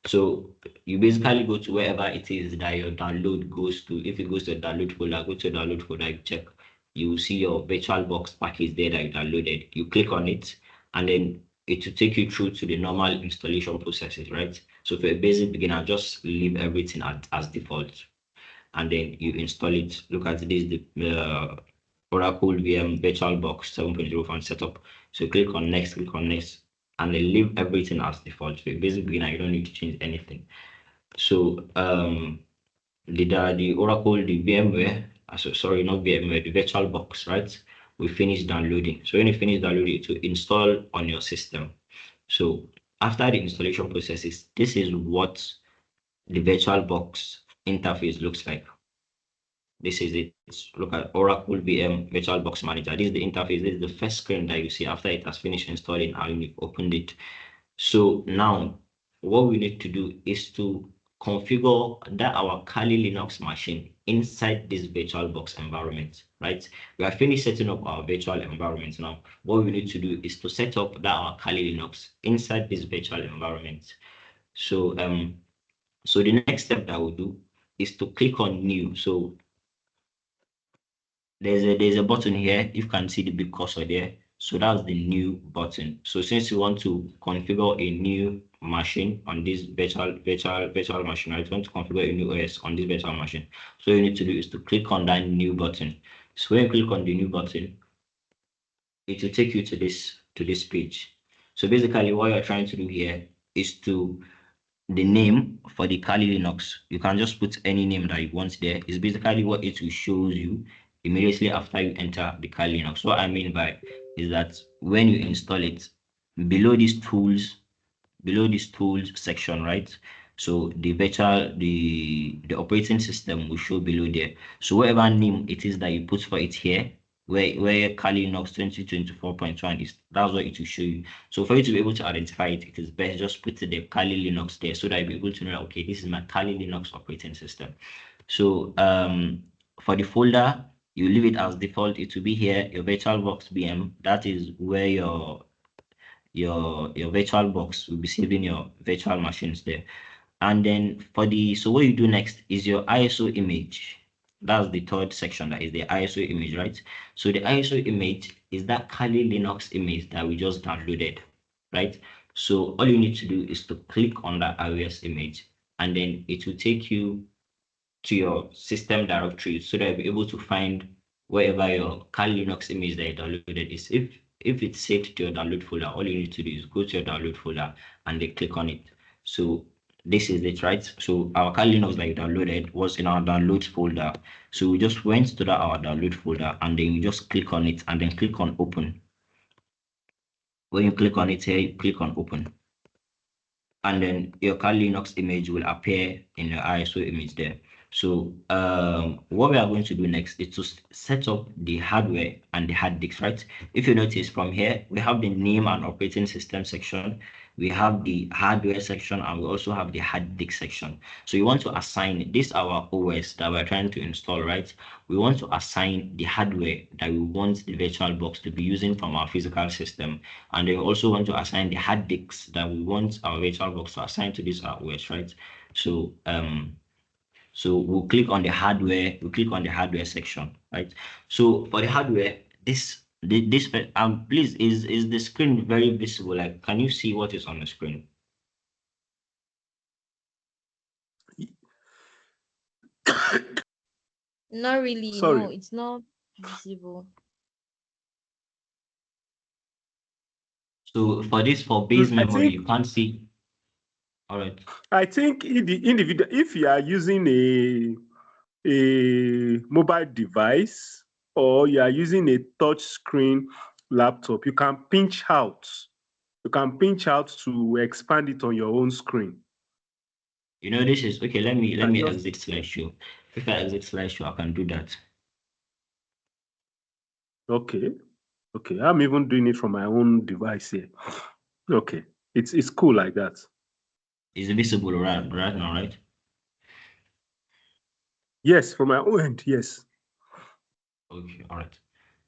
So you basically go to wherever it is that your download goes to. If it goes to the download folder, go to the download folder, you check. You will see your virtual box package there that you downloaded. You click on it, and then it will take you through to the normal installation processes, right? So for a basic beginner, just leave everything as default, and then you install it. Look at this, the Oracle VM VirtualBox 7.0 fan setup. So click on next, and then leave everything as default. For a basic beginner, you don't need to change anything. So the Oracle, the VMware, sorry, not VMware, the VirtualBox, right? We finished downloading. So when you finish downloading, it will install on your system. So after the installation processes, this is what the VirtualBox interface looks like. This is it. Look at Oracle VM VirtualBox Manager. This is the interface. This is the first screen that you see after it has finished installing and you've opened it. So now what we need to do is to configure that our Kali Linux machine inside this VirtualBox environment, right? We have finished setting up our virtual environment now. What we need to do is to set up that our Kali Linux inside this virtual environment. So so the next step that we'll do is to click on new. So there's a button here. You can see the big cursor there. So that's the new button. So since you want to configure a new machine on this virtual machine, right? You want to configure a new OS on this virtual machine. So you need to do is to click on that new button. So when you click on the new button, it will take you to this page. So basically what you're trying to do here is to the name for the Kali Linux. You can just put any name that you want there. It's basically what it will show you immediately after you enter the Kali Linux. What I mean by is that when you install it, below these tools, section, right? So the operating system will show below there. So whatever name it is that you put for it here, where Kali Linux 2024.1 is, that's what it will show you. So for you to be able to identify it, it is best just put the Kali Linux there so that you'll be able to know, okay, this is my Kali Linux operating system. So for the folder, you leave it as default. It will be here, your VirtualBox VM. That is where your virtual box will be saving your virtual machines there. And then so what you do next is your ISO image. That's the third section, that is the ISO image, right? So the ISO image is that Kali Linux image that we just downloaded, right? So all you need to do is to click on that iOS image, and then it will take you to your system directory so that you'll be able to find wherever your Kali Linux image that you downloaded is. If it's saved to your download folder, all you need to do is go to your download folder and then click on it. So this is it, right? So our Kali Linux that you downloaded was in our downloads folder. So we just went to our download folder, and then you just click on it and then click on open. When you click on it here, you click on open, and then your Kali Linux image will appear in your ISO image there. So what we are going to do next is to set up the hardware and the hard disk, right? If you notice from here, we have the name and operating system section. we have the hardware section, and we also have the hard disk section. So you want to assign this our OS that we're trying to install, right? We want to assign the hardware that we want the virtual box to be using from our physical system, and then we also want to assign the hard disks that we want our virtual box to assign to this our OS, right? So we'll click on the hardware, we'll click on the hardware section, right? So for the hardware, this please, is the screen very visible? Like, can you see what is on the screen? Not really. Sorry. No, it's not visible. So for this, for base I memory, think you can't see. All right. I think in the individual, if you are using a mobile device or you are using a touch screen laptop, you can pinch out. You can pinch out to expand it on your own screen. You know, this is okay. Let me You let can me just exit slideshow. If I exit slideshow, I can do that. okay. Okay. I'm even doing it from my own device here. Okay. It's cool like that. It's visible right now, right? Yes, from my own end, yes. Okay, all right.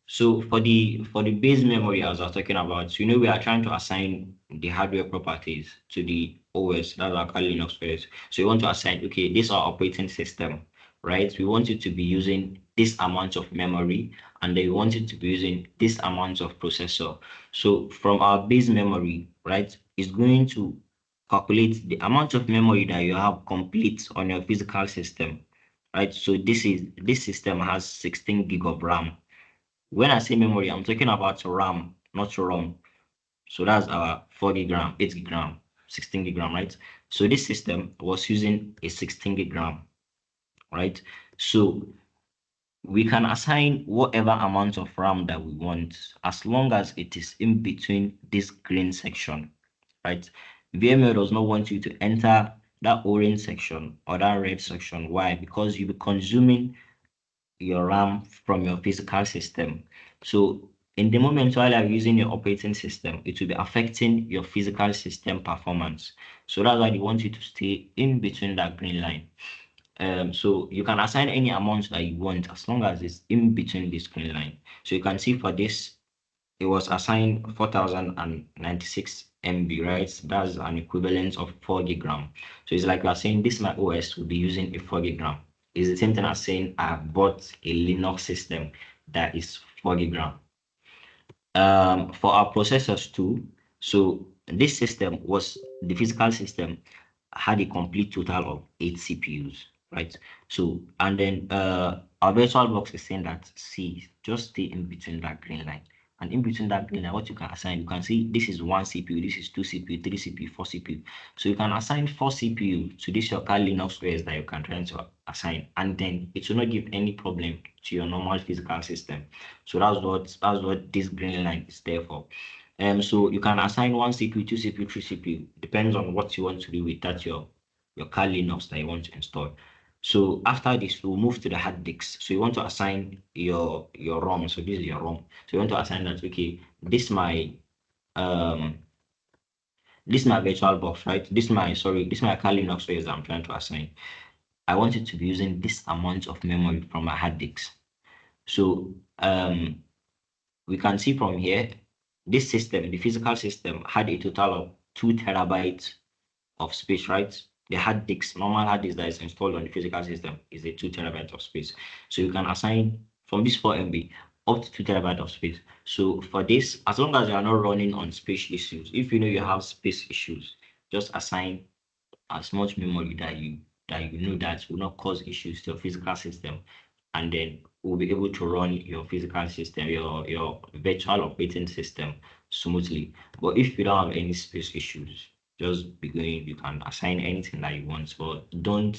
So for the base memory, as I was talking about, you know, we are trying to assign the hardware properties to the OS, that's our Kali Linux OS. So you want to assign, okay, this is our operating system, right? We want it to be using this amount of memory, and then we want it to be using this amount of processor. So from our base memory, right, it's going to calculate the amount of memory that you have complete on your physical system, right? So this system has 16 gig of RAM. When I say memory, I'm talking about RAM, not ROM. So that's our 4 gig RAM, 8 gig RAM, 16 gig RAM, right? So this system was using a 16 gig RAM, right? So we can assign whatever amount of RAM that we want as long as it is in between this green section, right? VMware does not want you to enter that orange section or that red section. Why? Because you'll be consuming your RAM from your physical system. So in the moment while you're using your operating system, it will be affecting your physical system performance. So that's why they want you to stay in between that green line. So you can assign any amount that you want as long as it's in between this green line. So you can see for this, it was assigned 4096 MB, right? That's an equivalent of 4 gig RAM. So it's like we are saying this my OS will be using a 4 gig RAM. It's the same thing as saying I bought a Linux system that is 4 gig RAM. For our processors too, so this system was the physical system had a complete total of 8 CPUs, right? So and then our virtual box is saying that see, just stay in between that green line. And in between that green line, what you can assign, you can see this is one CPU, this is two CPU, three CPU, four CPU. So you can assign four CPU to this your car Linux OS that you can try to assign, and then it will not give any problem to your normal physical system. So that's what this green line is there for. So you can assign one CPU, two CPU, three CPU, depends on what you want to do with that your car Linux that you want to install. So after this, we'll move to the hard disks. So you want to assign your ROM. So this is your ROM. So you want to assign that, okay, um this my virtual box, right? This my car Linux OS I'm trying to assign. I want it to be using this amount of memory from my hard disks. So we can see from here, this system, the physical system, had a total of 2 terabytes of space, right? The hard disk, normal hard disk that is installed on the physical system is a 2 terabyte of space. So you can assign from this 4 MB up to 2 terabyte of space. So for this, as long as you are not running on space issues, if you know you have space issues, just assign as much memory that you know that will not cause issues to your physical system, and then will be able to run your physical system, your virtual operating system smoothly. But if you don't have any space issues, just be going, you can assign anything that you want, but don't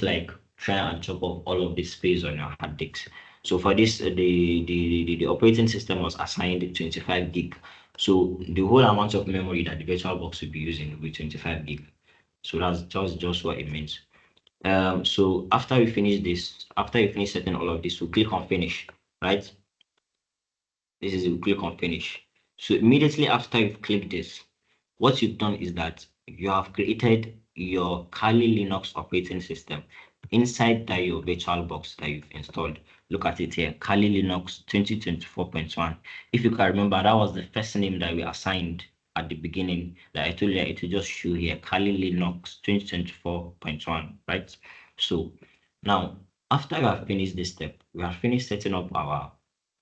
like try and chop off all of the space on your hard disk. So for this, the operating system was assigned 25 gig. So the whole amount of memory that the virtual box will be using will be 25 gig. So that's just what it means. So after you finish this, after you finish setting all of this, we click on finish, right? This is you click on finish. So immediately after you've clicked this, what you've done is that you have created your Kali Linux operating system inside that your VirtualBox that you've installed. Look at it here, Kali Linux 2024.1. If you can remember, that was the first name that we assigned at the beginning that I told you it will just show here, Kali Linux 2024.1, right? So now, after you have finished this step, we have finished setting up our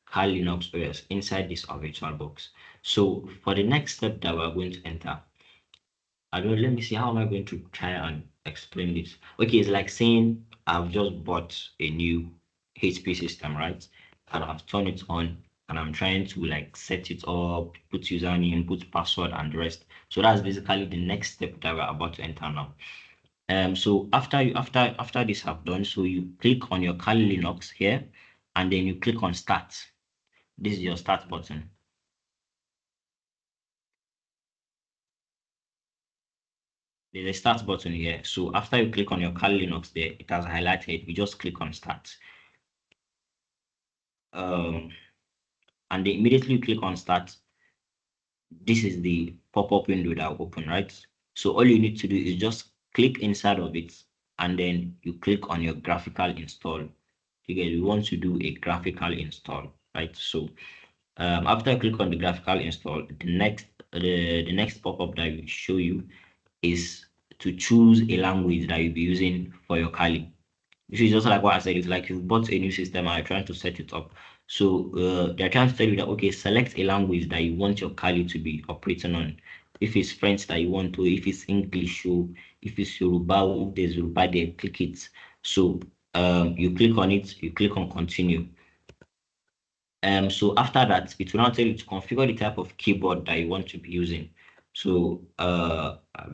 Kali Linux OS inside this VirtualBox. So for the next step that we're going to enter, I don't let me see how am I going to try and explain this. Okay, it's like saying I've just bought a new HP system, right? And I've turned it on and I'm trying to like set it up, put username, put password and the rest. So that's basically the next step that we're about to enter now. So after this have done, so you click on your Kali Linux here and then you click on start. This is your start button. There's a start button here. So after you click on your Kali Linux there, it has highlighted. You just click on start. And then immediately you click on start. This is the pop-up window that will open, right? So all you need to do is just click inside of it and then you click on your graphical install. Again, we want to do a graphical install, right? So after I click on the graphical install, the next pop-up that will show you is to choose a language that you'll be using for your Kali. This is just like what I said. It's like you've bought a new system and you're trying to set it up. So they're trying to tell you that okay, select a language that you want your Kali to be operating on. If it's French that you want to, if it's English, or if it's Yoruba, if there's Yoruba there, click it. So you click on it, you click on continue. So after that, it will now tell you to configure the type of keyboard that you want to be using. So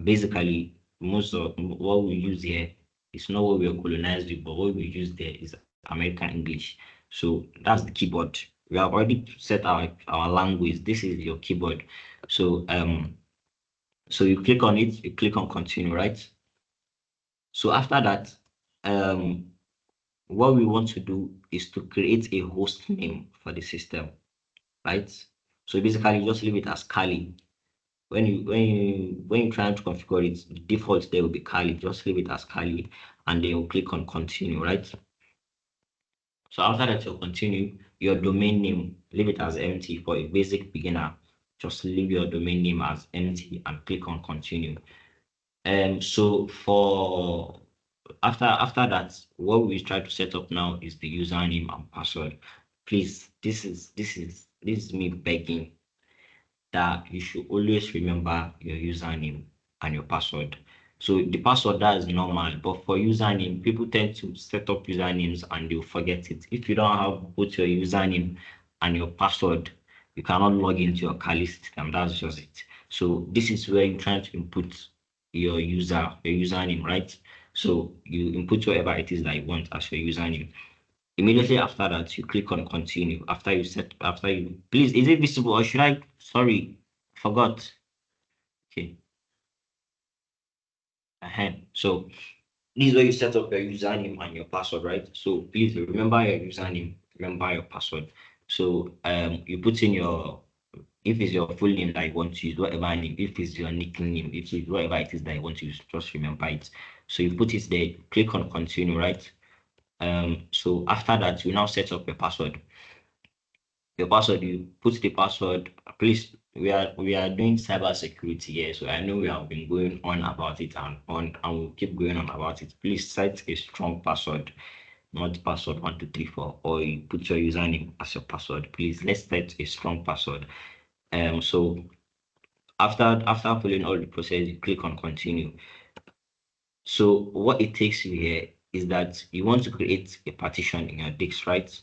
basically, most of what we use here is not what we are colonized with, but what we use there is American English. So that's the keyboard. We have already set our language. This is your keyboard. So so you click on it, you click on continue, right? So after that, what we want to do is to create a host name for the system, right? So basically, you just leave it as Kali. When you try to configure it, the default there will be Kali. Just leave it as Kali, and then you click on continue, right? So after that, you continue your domain name. Leave it as empty for a basic beginner. Just leave your domain name as empty and click on continue. So for after that, what we try to set up now is the username and password. Please, this is me begging that you should always remember your username and your password. So the password that is normal, but for username, people tend to set up usernames and they'll forget it. If you don't have both your username and your password, you cannot log into your Kali system. That's just it. So this is where you're trying to input your username, right? So you input whatever it is that you want as your username. Immediately after that, you click on continue. Please, is it visible or should I, sorry, forgot. Okay. So this is where you set up your username and your password, right? So please remember your username, remember your password. So you put in your, if it's your full name that you want to use, whatever name, if it's your nickname, if it's whatever it is that you want to use, just remember it. So you put it there, click on continue, right? So after that, you now set up your password. Your password, you put the password. Please, we are doing cybersecurity here, so I know we have been going on about it and we'll keep going on about it. Please set a strong password, not password 1234, or you put your username as your password. Please, let's set a strong password. So after filling all the process, you click on continue. So what it takes you here is that you want to create a partition in your disk, right?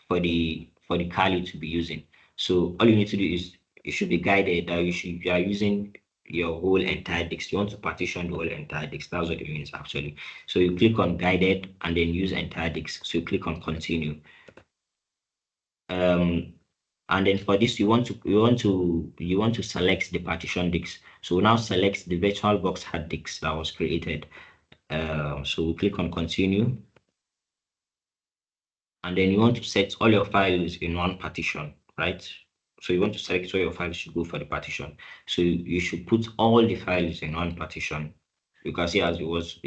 For the Kali to be using. So all you need to do is you should be guided that you are using your whole entire disk. You want to partition the whole entire disk. That's what it means actually. So you click on guided and then use entire disk. So you click on continue. And then for this, you want to select the partition disk. So now select the VirtualBox hard disk that was created. So we click on continue, and then you want to set all your files in one partition, right? So you want to select where your files should go for the partition. So you should put all the files in one partition. You can see as it was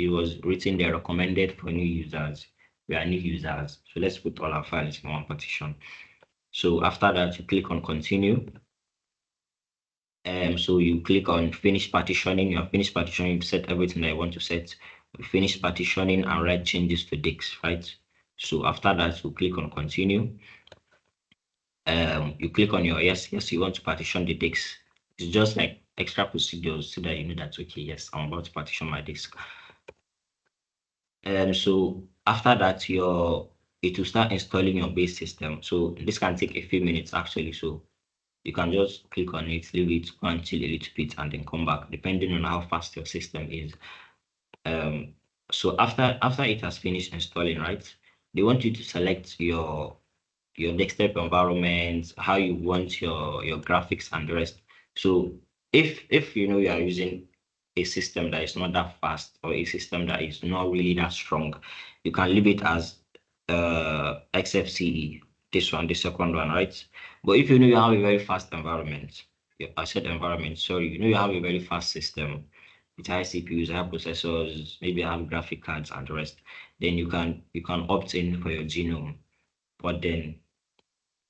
written there, recommended for new users. We are new users. So let's put all our files in one partition. So after that, you click on continue. So you click on finish partitioning. You have finished partitioning, set everything that you want to set. Finish partitioning and write changes to disks, right? So after that, you click on continue. You click on your yes, you want to partition the disks. It's just like extra procedures so that you know that okay, yes, I'm about to partition my disk. So after that, it will start installing your base system. So this can take a few minutes actually. So you can just click on it, leave it, go and chill a little bit, and then come back, depending on how fast your system is. So after it has finished installing, right, they want you to select your desktop environment, how you want your graphics and the rest. So if you know you are using a system that is not that fast or a system that is not really that strong, you can leave it as XFCE, this one, the second one, right? But if you know you have a very fast environment, I said environment, sorry, you know you have a very fast system with high CPUs, high processors, maybe have graphic cards and the rest, then you can opt in for your genome. But then,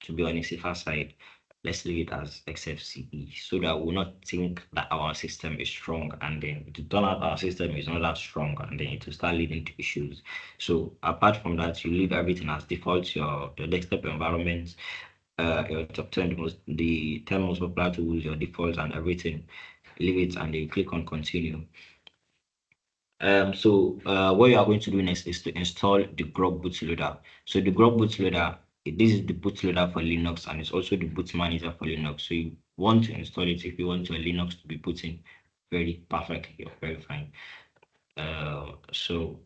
to be on a safer side, let's leave it as XFCE so that we'll not think that our system is strong and then to turn out our system is not that strong and then it will start leading to issues. So apart from that, you leave everything as default, your desktop environment, your top 10 the 10 most popular tools, your defaults and everything. Leave it and then you click on continue. What you are going to do next is to install the Grub bootloader. So the Grub bootloader, this is the bootloader for Linux and it's also the boot manager for Linux. So you want to install it if you want your Linux to be booting very perfectly or very fine. So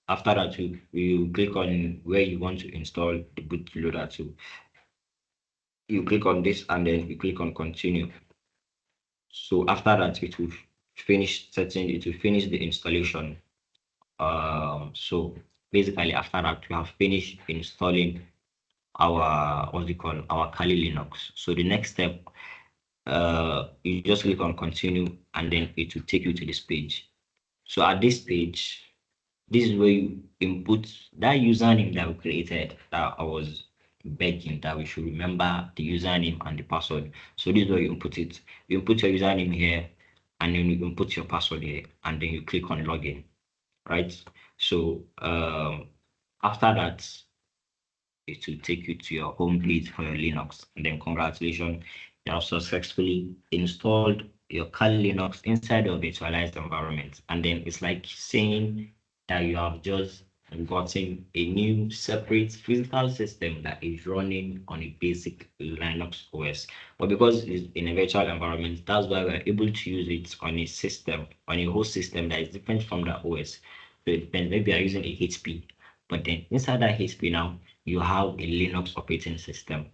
after that, you click on where you want to install the bootloader to. You click on this and then you click on continue. So after that, it will finish the installation. So basically after that we have finished installing our our Kali Linux. So the next step, you just click on continue and then it will take you to this page. So at this page, this is where you input that username that we created that I was begging that we should remember the username and the password. So this is where you input it. You input your username here and then you input your password here and then you click on login, right? So after that, it will take you to your home page for your Linux. And then congratulations, you have successfully installed your Kali Linux inside your virtualized environment. And then it's like saying that you have just gotten a new separate physical system that is running on a basic Linux OS. But because it's in a virtual environment, that's why we're able to use it on a system, on a host system that is different from the OS. So it depends, maybe you're using a HP, but then inside that HP now, you have a Linux operating system.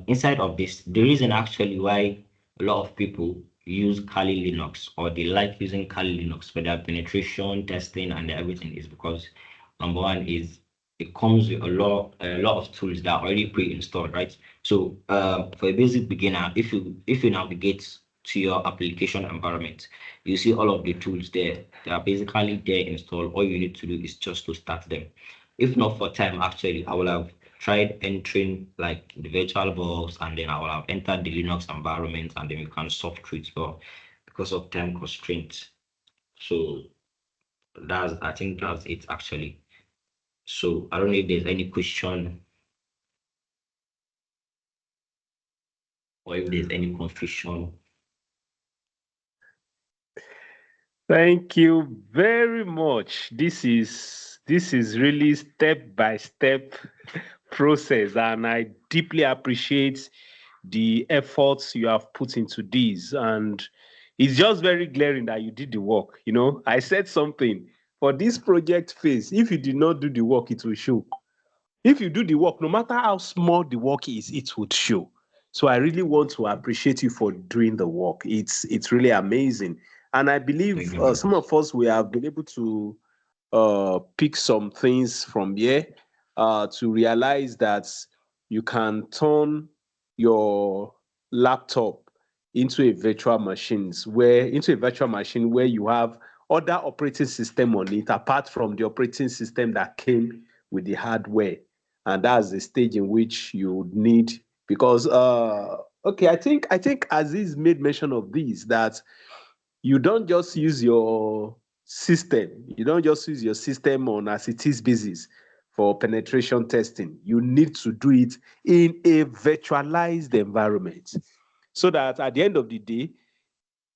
Inside of this, the reason actually why a lot of people use Kali Linux or they like using Kali Linux for their penetration testing and everything is because number one is it comes with a lot of tools that are already pre-installed, right? So for a basic beginner, if you navigate to your application environment, you see all of the tools there. They are basically there installed. All you need to do is just to start them. If not for time, actually, I will have tried entering like the virtual box and then I will have entered the Linux environment and then we can soft through it, but because of time constraints. So I think that's it actually. So I don't know if there's any question or if there's any confusion. Thank you very much. This is really step-by-step process, and I deeply appreciate the efforts you have put into this. And it's just very glaring that you did the work. You know, I said something for this project phase. If you did not do the work, it will show. If you do the work, no matter how small the work is, it would show. So I really want to appreciate you for doing the work. It's really amazing. And I believe some of us, we have been able to pick some things from here to realize that you can turn your laptop into a virtual machine where you have other operating system on it apart from the operating system that came with the hardware. And that's the stage in which you would need, because okay, I think Aziz made mention of this, that you don't just use your system on as it is basis for penetration testing. You need to do it in a virtualized environment, so that at the end of the day,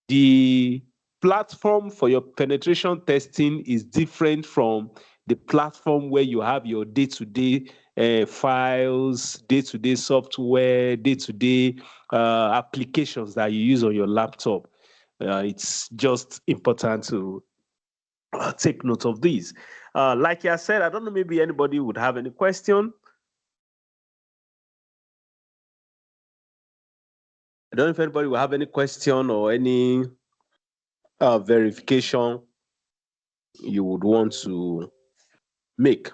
the platform for your penetration testing is different from the platform where you have your day-to-day files, day-to-day software, day-to-day applications that you use on your laptop. It's just important to take note of these. Like I said, I don't know, maybe anybody would have any question. I don't know if anybody will have any question or any verification you would want to make.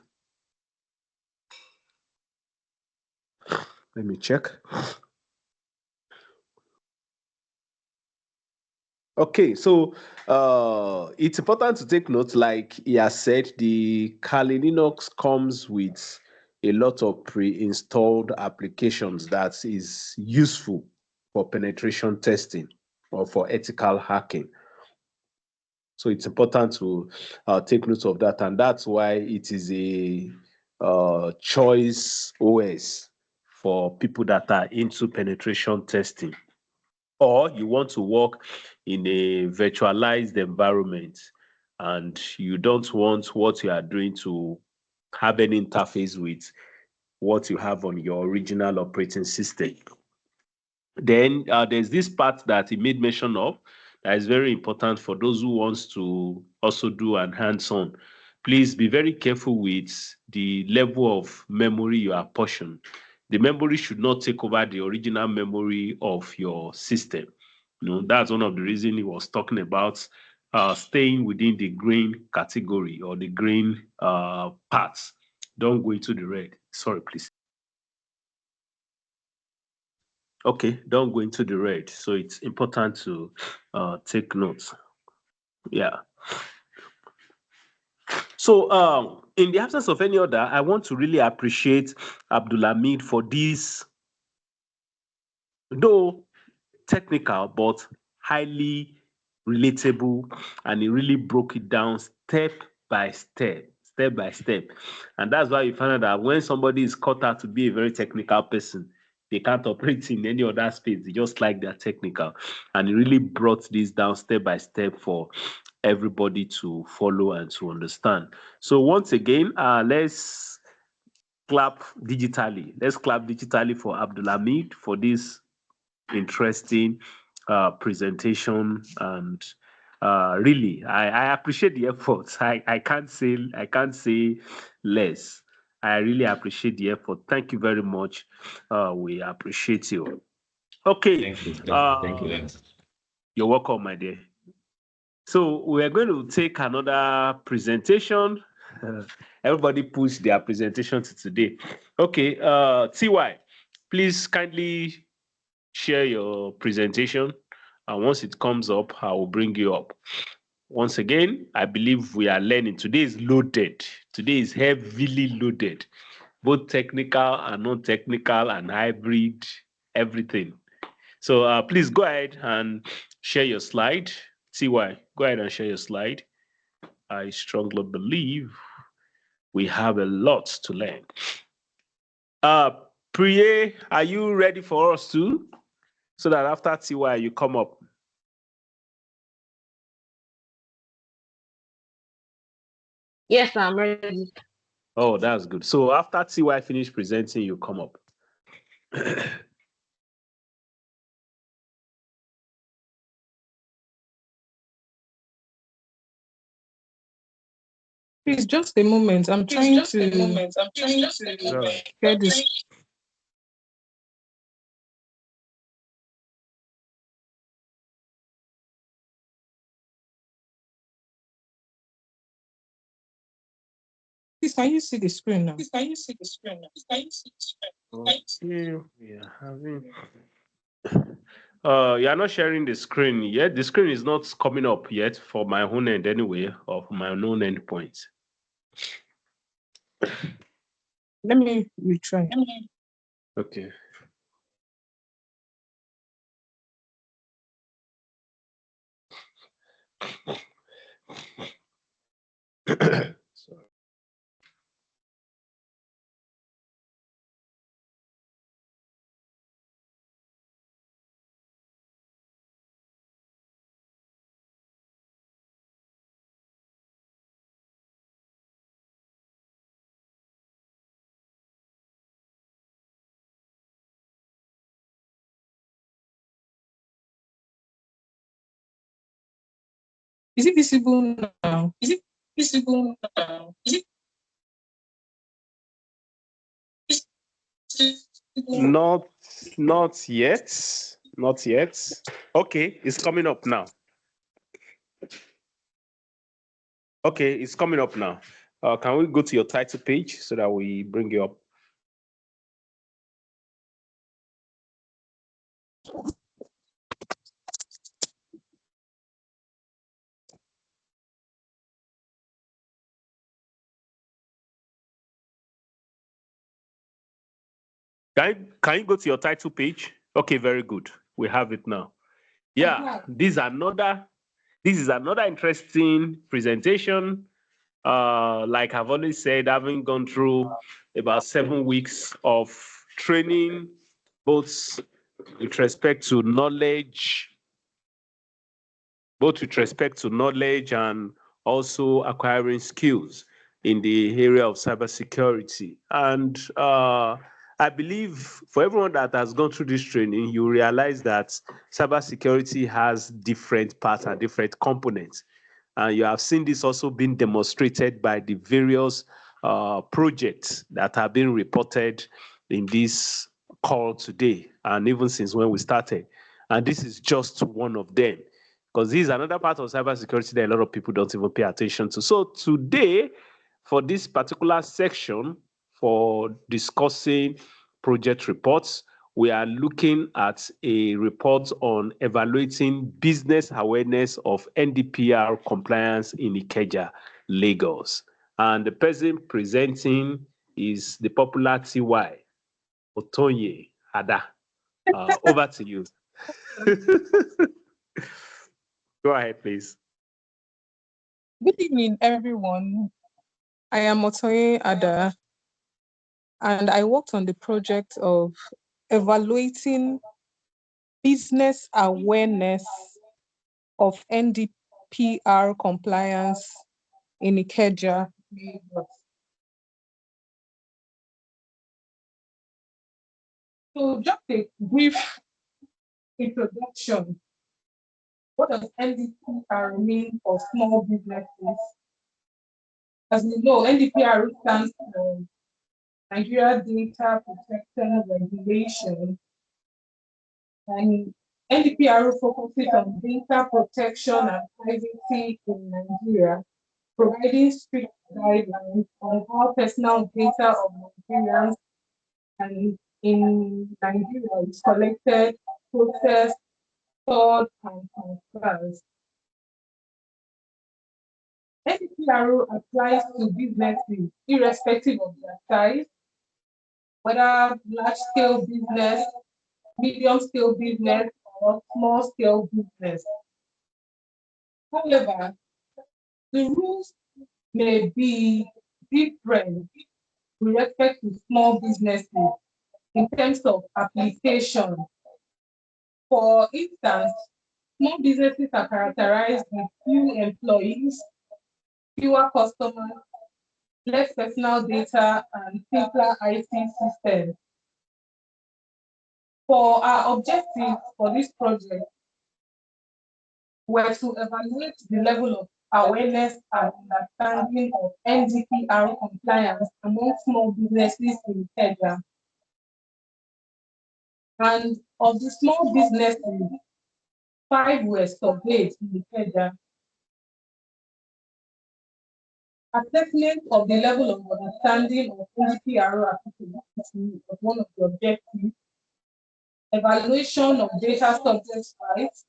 Let me check. Okay, so it's important to take note, like he has said, the Kali Linux comes with a lot of pre-installed applications that is useful for penetration testing or for ethical hacking. So it's important to take note of that, and that's why it is a choice OS for people that are into penetration testing, or you want to work in a virtualized environment and you don't want what you are doing to have any interface with what you have on your original operating system. Then there's this part that he made mention of that is very important for those who wants to also do an hands-on. Please be very careful with the level of memory you apportion. The memory should not take over the original memory of your system. You know, that's one of the reasons he was talking about staying within the green category or the green parts. Don't go into the red. Sorry, please. Okay, don't go into the red. So it's important to take notes. Yeah. So in the absence of any other, I want to really appreciate Abdulhamid for this, though technical, but highly relatable, and he really broke it down step by step, step by step. And that's why you find out that when somebody is cut out to be a very technical person, they can't operate in any other space. They just like they're technical. And he really brought this down step by step for everybody to follow and to understand. So once again, let's clap digitally. Let's clap digitally for Abdulhamid for this interesting presentation, and really I appreciate the effort. I can't say less. I really appreciate the effort. Thank you very much. We appreciate you. Okay. Thank you. Thank you very much. You're welcome, my dear. So we are going to take another presentation. Everybody push their presentation to today. Okay, TY, please kindly share your presentation, and once it comes up, I will bring you up. Once again, I believe we are learning. Today is loaded. Today is heavily loaded, both technical and non-technical and hybrid, everything. So please go ahead and share your slide. TY, go ahead and share your slide. I strongly believe we have a lot to learn. Priye, are you ready for us too? So that after TY, you come up. Yes, I'm ready. Oh, that's good. So after TY finish presenting, you come up. Please, just a moment. I'm trying to get this. Please, can you see the screen now? Okay, we are having. You are not sharing the screen yet. The screen is not coming up yet for my own end anyway, or for my own endpoint. Let me retry. Okay. Sorry. Is it visible now? Is it visible now? Is it Not yet. Not yet. Okay, it's coming up now. Okay, it's coming up now. Can we go to your title page so that we bring you up? Can you go to your title page? Okay, very good. We have it now. Yeah, this is another interesting presentation. Like I've always said, having gone through about 7 weeks of training, both with respect to knowledge, and also acquiring skills in the area of cybersecurity. And I believe for everyone that has gone through this training, you realize that cybersecurity has different parts and different components. And you have seen this also being demonstrated by the various projects that have been reported in this call today, and even since when we started. And this is just one of them, because this is another part of cybersecurity that a lot of people don't even pay attention to. So today, for this particular section, for discussing project reports, we are looking at a report on evaluating business awareness of NDPR compliance in Ikeja, Lagos. And the person presenting is the popular TY, Otonye Ada. Over to you. Go ahead, please. Good evening, everyone. I am Otoye Ada, and I worked on the project of evaluating business awareness of NDPR compliance in Ikeja, Lagos. So just a brief introduction. What does NDPR mean for small businesses? As we know, NDPR stands for Nigeria Data Protection Regulation, and NDPR focuses on data protection and privacy in Nigeria, providing strict guidelines on how personal data of Nigerians and in Nigeria is collected, processed, stored, and transferred. NDPR applies to businesses irrespective of their size, whether large-scale business, medium-scale business, or small-scale business. However, the rules may be different with respect to small businesses in terms of application. For instance, small businesses are characterized with few employees, fewer customers, less personal data, and simpler IT systems. For our objectives for this project were to evaluate the level of awareness and understanding of NDPR compliance among small businesses in Kenya. And of the small businesses, 5 were surveyed in Kenya. Assessment of the level of understanding of NDPR applicability was one of the objectives. Evaluation of data subject rights,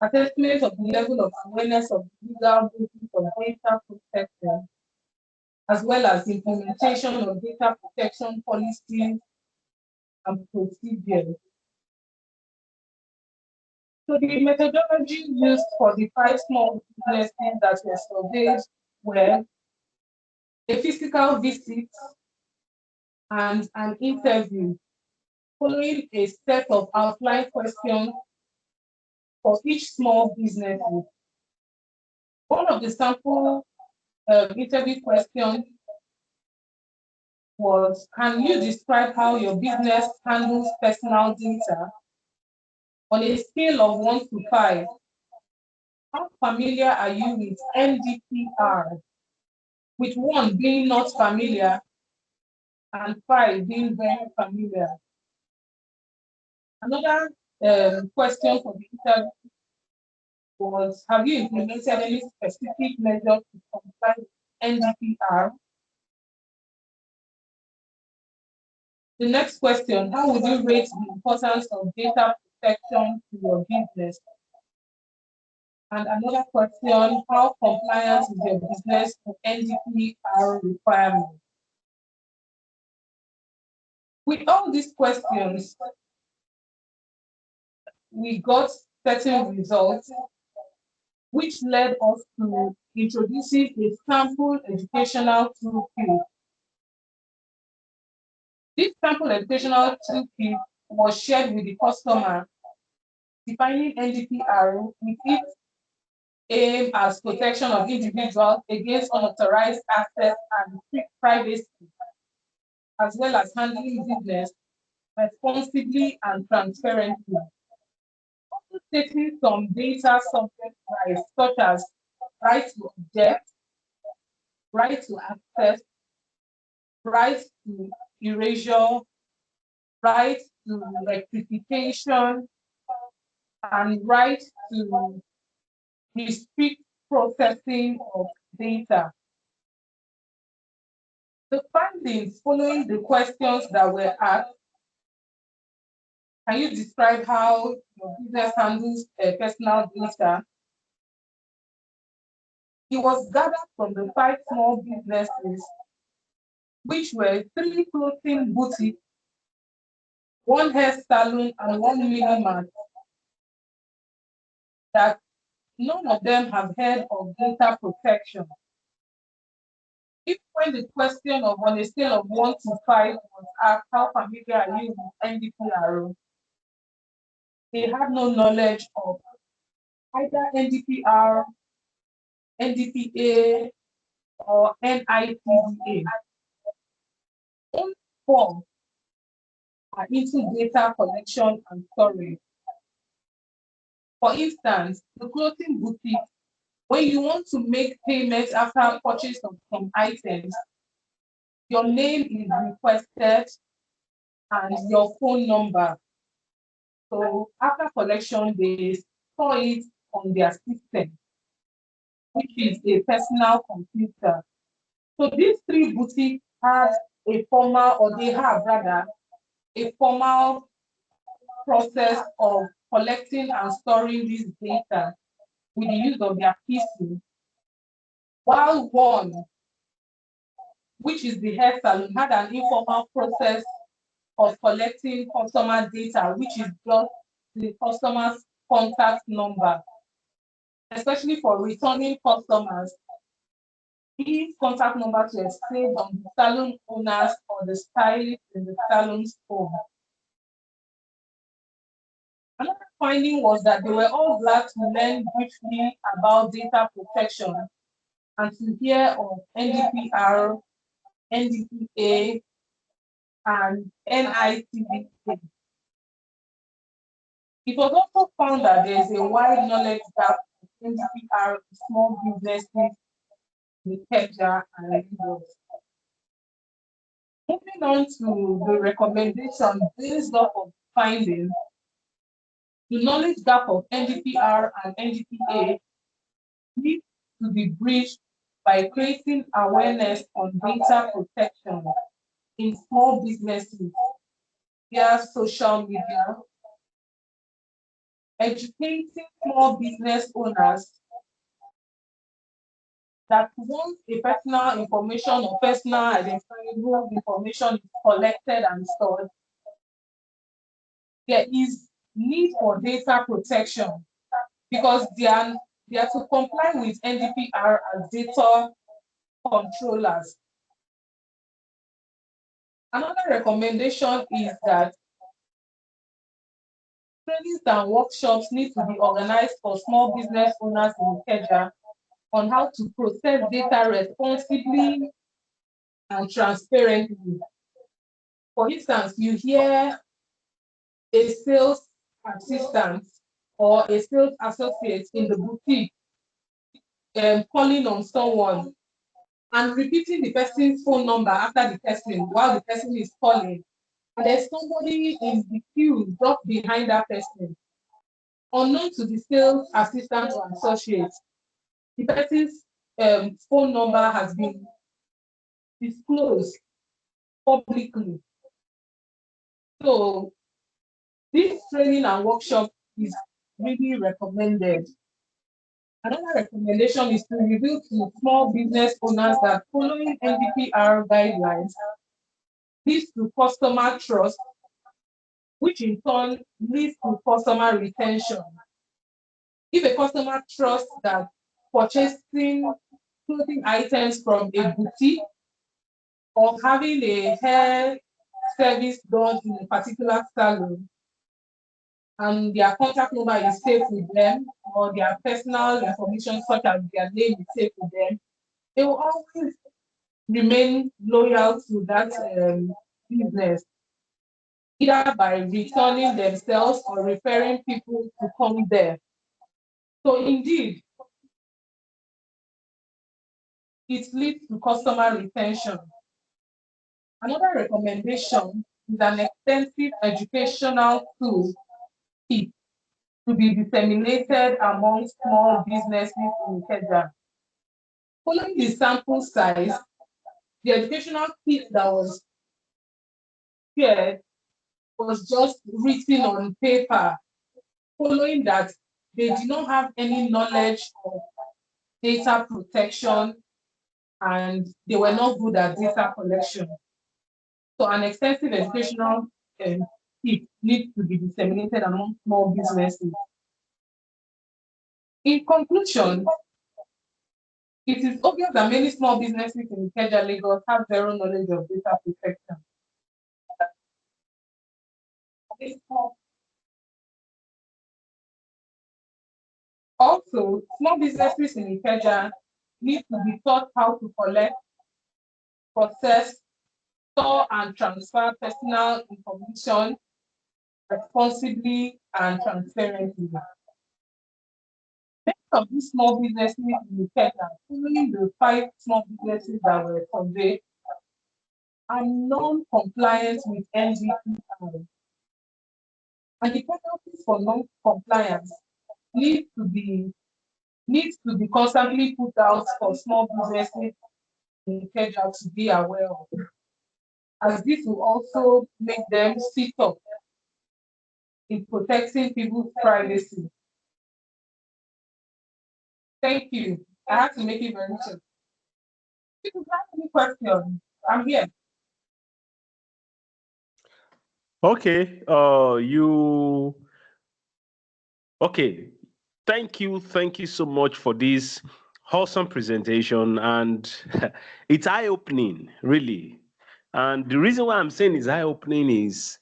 assessment of the level of awareness of the legal basis of data protection, as well as implementation of data protection policies and procedures. So the methodology used for the 5 small businesses that were surveyed were a physical visit and an interview, following a set of outline questions for each small business. One of the sample interview questions was, can you describe how your business handles personal data? On a scale of 1 to 5, how familiar are you with NDPR? With 1 being not familiar and 5 being very familiar. Another question for the interview was, have you implemented any specific measures to comply with NDPR? The next question, how would you rate the importance of data protection to your business? And another question, how compliant is your business to NDPR requirements? With all these questions, we got certain results, which led us to introducing a sample educational toolkit. This sample educational toolkit was shared with the customer, defining NDPR with its aim as protection of individuals against unauthorized access and privacy, as well as handling business responsibly and transparently. Also stating some data subject rights, such as right to object, right to access, right to erasure, right to rectification, and right to restrict processing of data. The findings following the questions that were asked, can you describe how your business handles personal data? It was gathered from the 5 small businesses, which were 3 clothing boutiques, 1 hair salon, and 1 mini mart, that none of them have heard of data protection. If when the question of on a scale of 1 to 5 was asked, how familiar are you with NDPR? They had no knowledge of either NDPR, NDPA, or NITDA. Only 4 are into data collection and storage. For instance, the clothing boutique, when you want to make payments after purchase of some items, your name is requested and your phone number. So after collection, they store it on their system, which is a personal computer. So these 3 boutiques have a formal, or they have rather, a formal process of collecting and storing this data with the use of their PC, while 1, which is the hair salon, had an informal process of collecting customer data, which is just the customer's contact number, especially for returning customers. These contact numbers were saved on the salon owners or the stylist in the salon's home. Another finding was that they were all glad to learn briefly about data protection and to hear of NDPR, NDPA, and NITDA. It was also found that there is a wide knowledge gap in NDPR in small businesses in Kenya and Lagos. Moving on to the recommendation based off of findings, the knowledge gap of NDPR and NDPA needs to be bridged by creating awareness on data protection in small businesses via social media, educating small business owners that once a personal information or personal identifiable information is collected and stored, there is need for data protection because they are to comply with NDPR as data controllers. Another recommendation is that trainings and workshops need to be organized for small business owners in Kenya on how to process data responsibly and transparently. For instance, you hear a sales assistant or a sales associate in the boutique calling on someone and repeating the person's phone number after the person while the person is calling. And there's somebody in the queue just behind that person. Unknown to the sales assistant or associate, the person's phone number has been disclosed publicly. So this training and workshop is really recommended. Another recommendation is to reveal to small business owners that following NDPR guidelines leads to customer trust, which in turn leads to customer retention. If a customer trusts that purchasing clothing items from a boutique or having a hair service done in a particular salon and their contact number is safe with them or their personal information such as their name is safe with them, they will always remain loyal to that business, either by returning themselves or referring people to come there. So indeed, it leads to customer retention. Another recommendation is an extensive educational tool kit to be disseminated among small businesses in Kenya. Following the sample size, the educational kit that was shared was just written on paper, following that they did not have any knowledge of data protection and they were not good at data collection. So an extensive educational kit needs to be disseminated among small businesses. In conclusion, it is obvious that many small businesses in Ikeja, Lagos have zero knowledge of data protection. Also, small businesses in Ikeja need to be taught how to collect, process, store, and transfer personal information responsibly and transparently. Many of these small businesses in Ikeja, following the 5 small businesses that were surveyed, are non-compliant with NDPR. And the penalties for non-compliance needs to be constantly put out for small businesses in Kenya to be aware of, as this will also make them sit up in protecting people's privacy. Thank you. I have to make it very short. If you have any questions, I'm here. Okay, okay. Thank you so much for this awesome presentation, and it's eye-opening, really. And the reason why I'm saying it's eye-opening is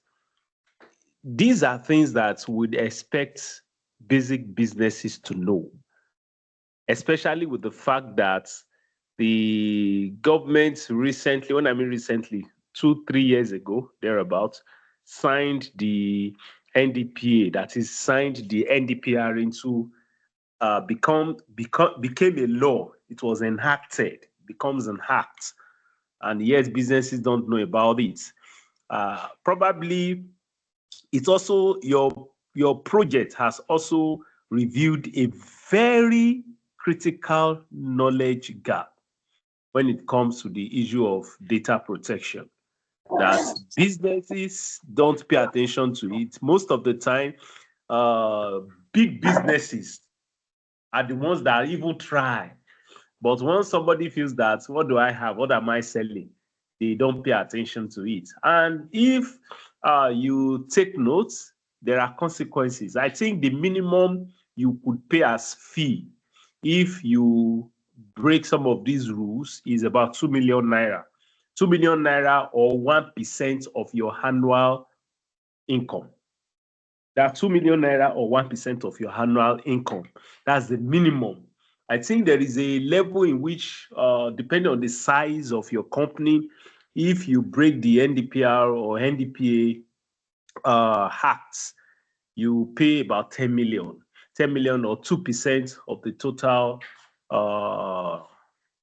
these are things that we'd expect basic businesses to know, especially with the fact that the government recently, when I mean recently, 2-3 years ago, thereabout, signed the NDPA, that is, signed the NDPR into became a law. It was enacted, becomes an act, and yet businesses don't know about it. Probably it's also your project has also revealed a very critical knowledge gap when it comes to the issue of data protection, that businesses don't pay attention to it. Most of the time, big businesses are the ones that even try. But once somebody feels that, what do I have? What am I selling? They don't pay attention to it. And if you take notes, there are consequences. I think the minimum you could pay as fee if you break some of these rules is about 2 million naira. 2 million naira or 1% of your annual income. That 2 million naira or 1% of your annual income. That's the minimum. I think there is a level in which, depending on the size of your company, if you break the NDPR or NDPA acts, you pay about 10 million. 10 million or 2% of the total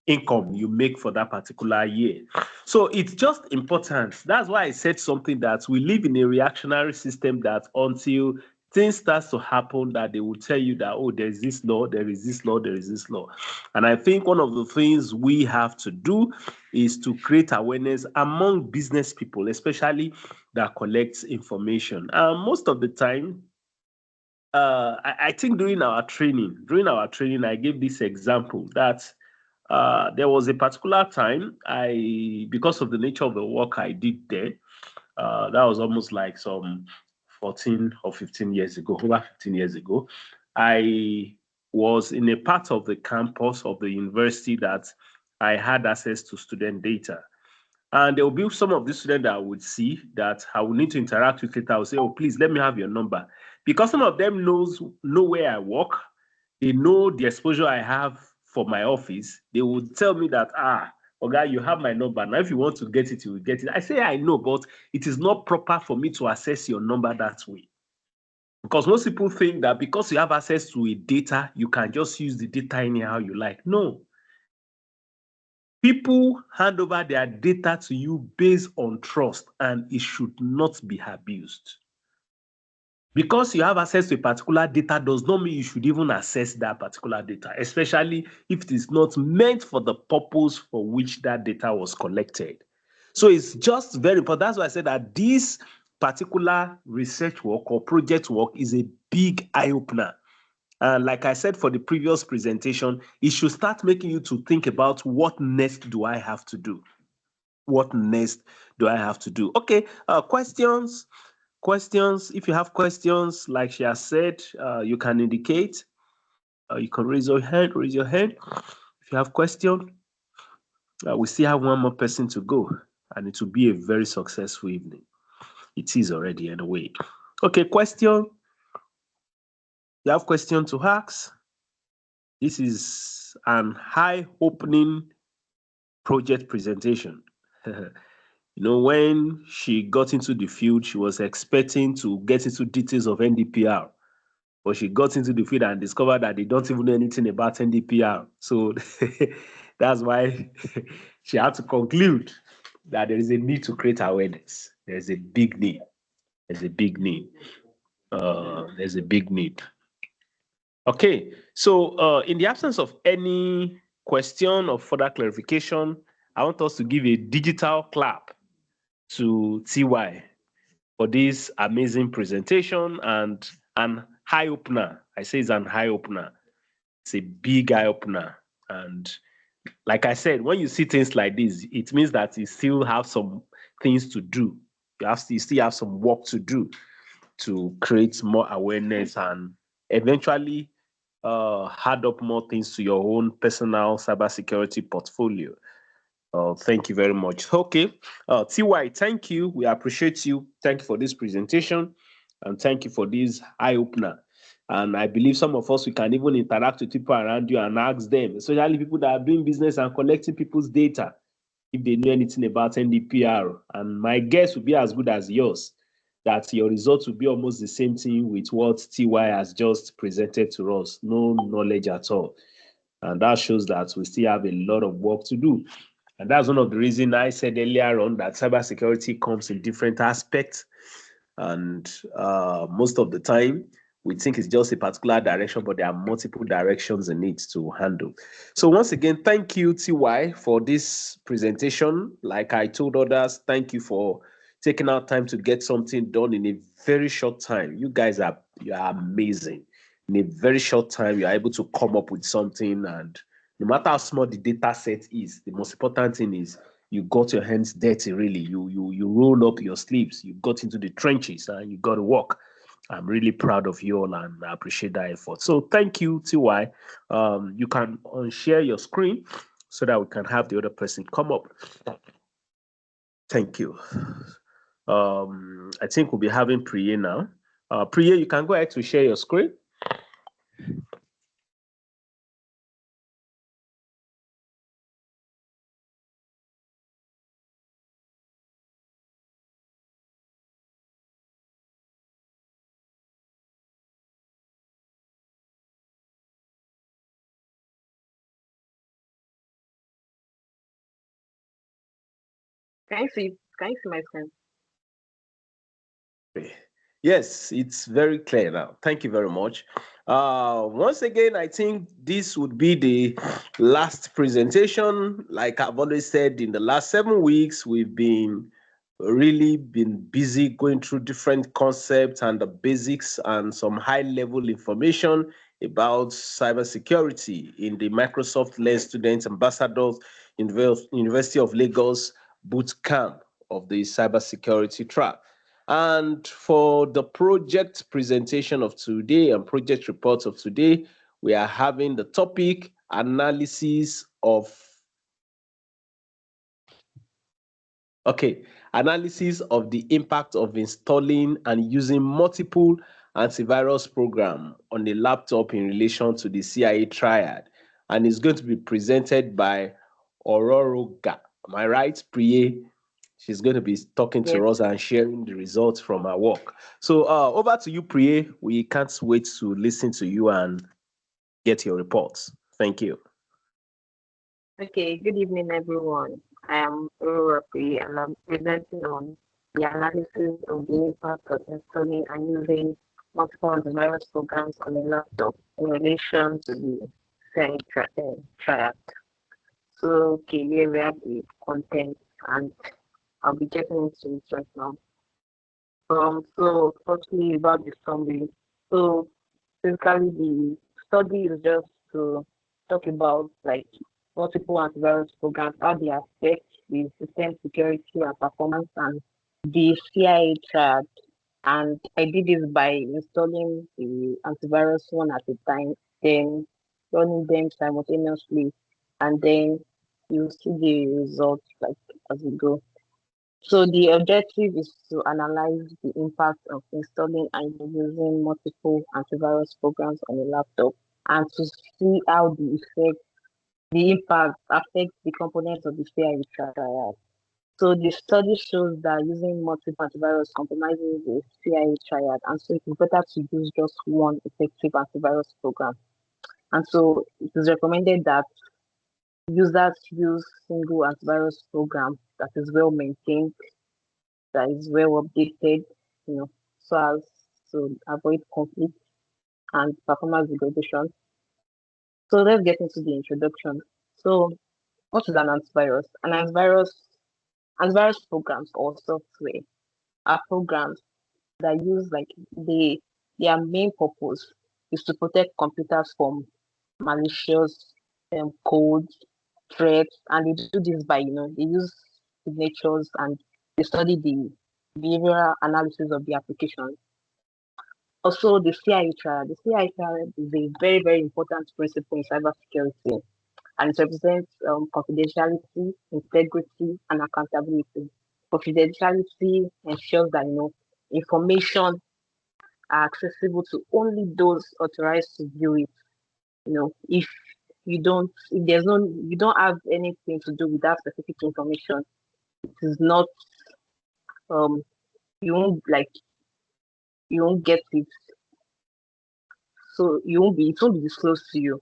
income you make for that particular year. So it's just important. That's why I said something, that we live in a reactionary system, that until things starts to happen, that they will tell you that, oh, there is this law, there is this law, there is this law. And I think one of the things we have to do is to create awareness among business people, especially that collects information. Most of the time, I think during our training, I gave this example that there was a particular time, because of the nature of the work I did there, that was almost like some 14 or 15 years ago, over 15 years ago. I was in a part of the campus of the university that I had access to student data. And there will be some of the students that I would see that I will need to interact with later. I will say, oh, please, let me have your number. Because some of them know where I work. They know the exposure I have for my office. They would tell me that, Oga, you have my number. Now, if you want to get it, you will get it. I say, I know, but it is not proper for me to access your number that way. Because most people think that because you have access to a data, you can just use the data anyhow you like. No. People hand over their data to you based on trust, and it should not be abused. Because you have access to a particular data does not mean you should even access that particular data, especially if it is not meant for the purpose for which that data was collected. So it's just very important. That's why I said that this particular research work or project work is a big eye-opener. And like I said for the previous presentation, it should start making you to think about, what next do I have to do? What next do I have to do? Okay, questions. If you have questions, like she has said, you can indicate. You can raise your hand. If you have question, we still have one more person to go, and it will be a very successful evening. It is already anyway. Okay, question. You have question to ask? This is an eye-opening project presentation. When she got into the field, she was expecting to get into details of NDPR, but she got into the field and discovered that they don't even know anything about NDPR. So that's why she had to conclude that there is a need to create awareness. There's a big need. There's a big need. Okay, so in the absence of any question or further clarification, I want us to give a digital clap to TY for this amazing presentation and an eye opener. I say it's an eye opener. It's a big eye opener. And like I said, when you see things like this, it means that you still have some things to do. You still have some work to do to create more awareness and eventually add up more things to your own personal cybersecurity portfolio. Thank you very much. Okay, TY, thank you. We appreciate you. Thank you for this presentation, and thank you for this eye opener. And I believe some of us, we can even interact with people around you and ask them, especially people that are doing business and collecting people's data, if they know anything about NDPR. And my guess would be as good as yours, that your results will be almost the same thing with what TY has just presented to us. No knowledge at all. And that shows that we still have a lot of work to do. And that's one of the reasons I said earlier on that cybersecurity comes in different aspects. And most of the time, we think it's just a particular direction, but there are multiple directions in it to handle. So once again, thank you, TY, for this presentation. Like I told others, thank you for taking out time to get something done in a very short time. You are amazing. In a very short time, you're able to come up with something, and no matter how small the data set is, the most important thing is you got your hands dirty, really. You roll up your sleeves, you got into the trenches, and you got to work. I'm really proud of you all, and I appreciate that effort. So thank you, TY. You can unshare your screen so that we can have the other person come up. Thank you. I think we'll be having Priya now. Priya, you can go ahead to share your screen. Can you see my screen? Yes, it's very clear now. Thank you very much. Once again, I think this would be the last presentation. Like I've always said, in the last 7 weeks, we've really been busy going through different concepts and the basics and some high-level information about cybersecurity in the Microsoft-led Student Ambassadors University of Lagos boot camp of the cybersecurity track. And for the project presentation of today and project report of today, we are having the topic analysis of the impact of installing and using multiple antivirus program on a laptop in relation to the CIA triad. And it's going to be presented by Ororoga. Am I right, Priye? She's going to be talking to us and sharing the results from her work. So over to you, Priye. We can't wait to listen to you and get your reports. Thank you. Okay, good evening, everyone. I am Aurora P, and I'm presenting on the analysis of the impact of installing and using multiple antivirus programs on a laptop in relation to the same triad. So, okay, here we have the content, and I'll be getting into it right now. So firstly about the summary. So basically the study is just to talk about like multiple antivirus programs, how they affect the system security and performance and the CIA triad. And I did this by installing the antivirus one at a time, then running them simultaneously, and then you see the results like as we go. So the objective is to analyze the impact of installing and using multiple antivirus programs on a laptop and to see how the impact affects the components of the CI triad. So the study shows that using multiple antivirus compromises the CI triad, and so it is better to use just one effective antivirus program. And so it is recommended that users use single antivirus program that is well maintained, that is well updated, so as to avoid conflict and performance degradation. So let's get into the introduction. So what is an antivirus? Antivirus programs or software are programs that use their main purpose is to protect computers from malicious codes, threats, and they do this by they use signatures and they study the behavioral analysis of the application. Also, the CI triad. The CI triad is a very, very important principle in cybersecurity, and it represents confidentiality, integrity, and accountability. Confidentiality ensures that information are accessible to only those authorized to view it. If you don't have anything to do with that specific information, it is not um you won't get it, so it won't be disclosed to you.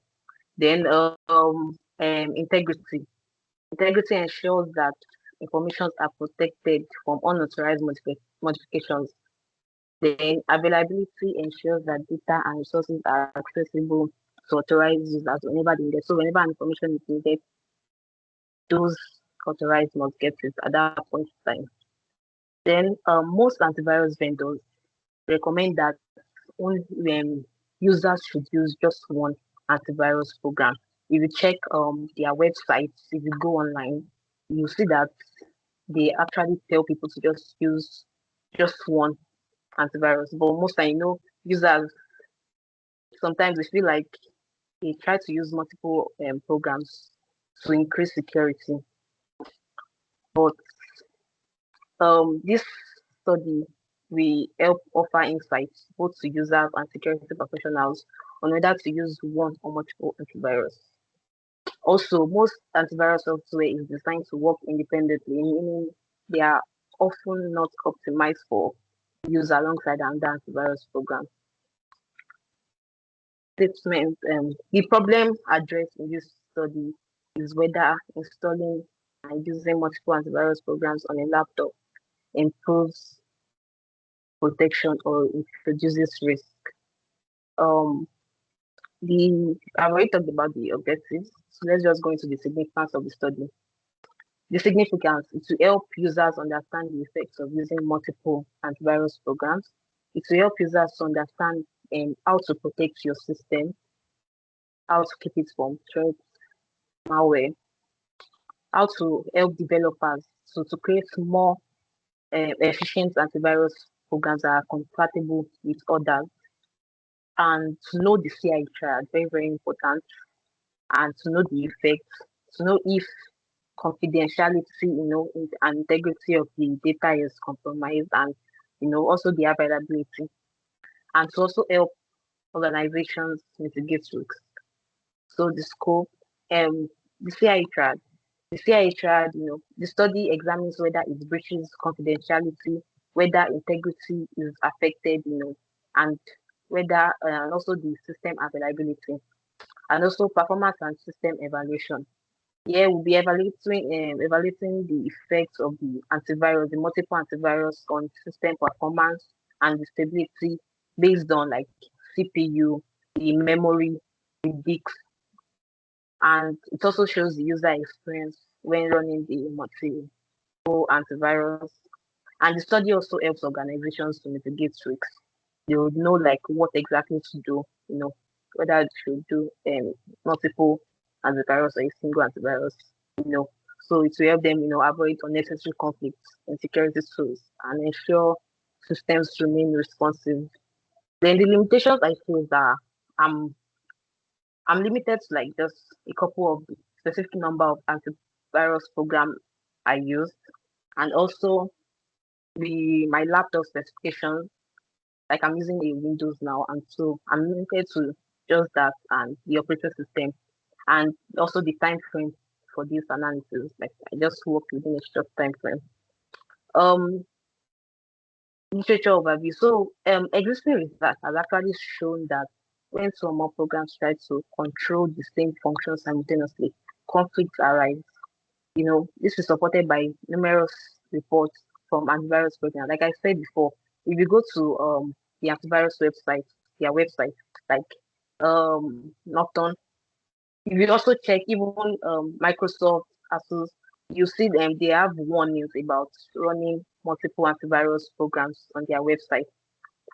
Then integrity. Integrity ensures that informations are protected from unauthorized modifications. Then availability ensures that data and resources are accessible to authorized users whenever they need it. So whenever information is needed, those authorized must get it at that point in time. Then most antivirus vendors recommend that only users should use just one antivirus program. If you check their websites, if you go online, you see that they actually tell people to just use just one antivirus. But most I know users sometimes they feel like they try to use multiple programs to increase security. But this study will help offer insights both to users and security professionals on whether to use one or multiple antivirus. Also, most antivirus software is designed to work independently, meaning they are often not optimized for use alongside another antivirus program. Statement the problem addressed in this study is whether installing and using multiple antivirus programs on a laptop improves protection or introduces risk. Um, I've already talked about the objectives, so let's just go into the significance of the study. The significance is to help users understand the effects of using multiple antivirus programs. It will help users to understand how to protect your system, how to keep it from threats, malware, how to help developers to create more efficient antivirus programs that are compatible with others, and to know the CI triad, very, very important, and to know the effects, to know if confidentiality, and integrity of the data is compromised, and also the availability, and to also help organizations mitigate risks. So the scope, the CI triad. The CIA triad, the study examines whether it breaches confidentiality, whether integrity is affected, and whether and also the system availability, and also performance and system evaluation. Here we'll be evaluating the effects of the antivirus, the multiple antivirus on system performance and the stability based on like CPU, the memory, the disks, and it also shows the user experience when running the multiple antivirus. And the study also helps organizations to mitigate risks. They would know like what exactly to do, whether they should do multiple antivirus or a single antivirus, you know. So it will help them, avoid unnecessary conflicts in security tools and ensure systems remain responsive. Then the limitations I feel that I'm I'm limited to like just a couple of specific number of antivirus program I use, and also my laptop specifications. Like I'm using a Windows now, and so I'm limited to just that and the operating system, and also the time frame for this analysis. Like I just work within a short time frame. Um, Literature overview. So, existing research has actually shown that when some more programs try to control the same function simultaneously, conflicts arise. This is supported by numerous reports from antivirus programs. Like I said before, if you go to the antivirus website, their website, like Norton, if you also check even Microsoft, Asus, you see them, they have warnings about running multiple antivirus programs on their website.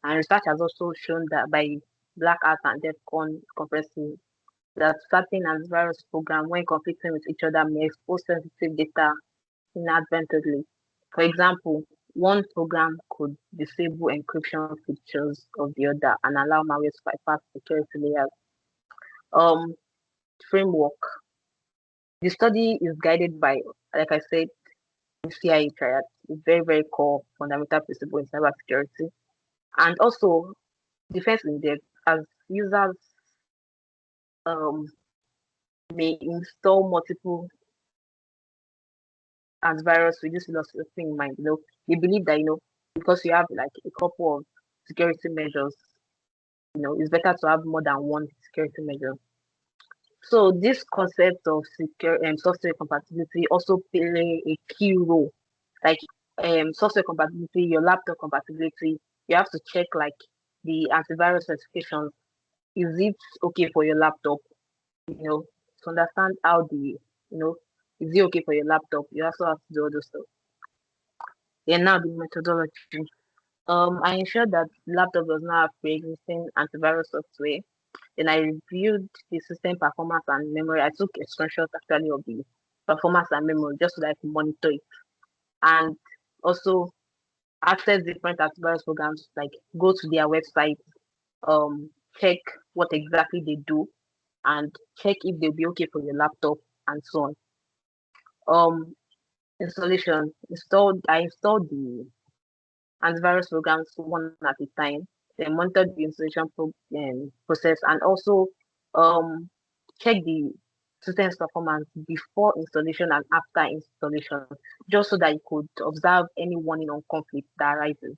And research has also shown that by Black Hat and DEFCON conferences, that certain antivirus program, when conflicting with each other, may expose sensitive data inadvertently. For example, one program could disable encryption features of the other and allow malware to bypass security layers. Um, Framework. The study is guided by, like I said, the CIA triad, a very, very core fundamental principle in cybersecurity. And also defense in depth, as users um, may install multiple antivirus with this philosophy in mind. They believe that, because you have like a couple of security measures, it's better to have more than one security measure. So this concept of secure software compatibility also play a key role. Like software compatibility, your laptop compatibility, you have to check like the antivirus certifications. Is it okay for your laptop? You know, to understand how is it okay for your laptop? You also have to do all those stuff. And now the methodology. I ensured that the laptop does not have pre-existing antivirus software. Then I reviewed the system performance and memory. I took a screenshot actually of the performance and memory just so that I could monitor it. And also access different antivirus programs, like go to their website, check what exactly they do, and check if they'll be okay for your laptop and so on. Installation I installed the antivirus programs one at a time, then monitored the process, and also um check the system's performance before installation and after installation, just so that you could observe any warning on conflict that arises.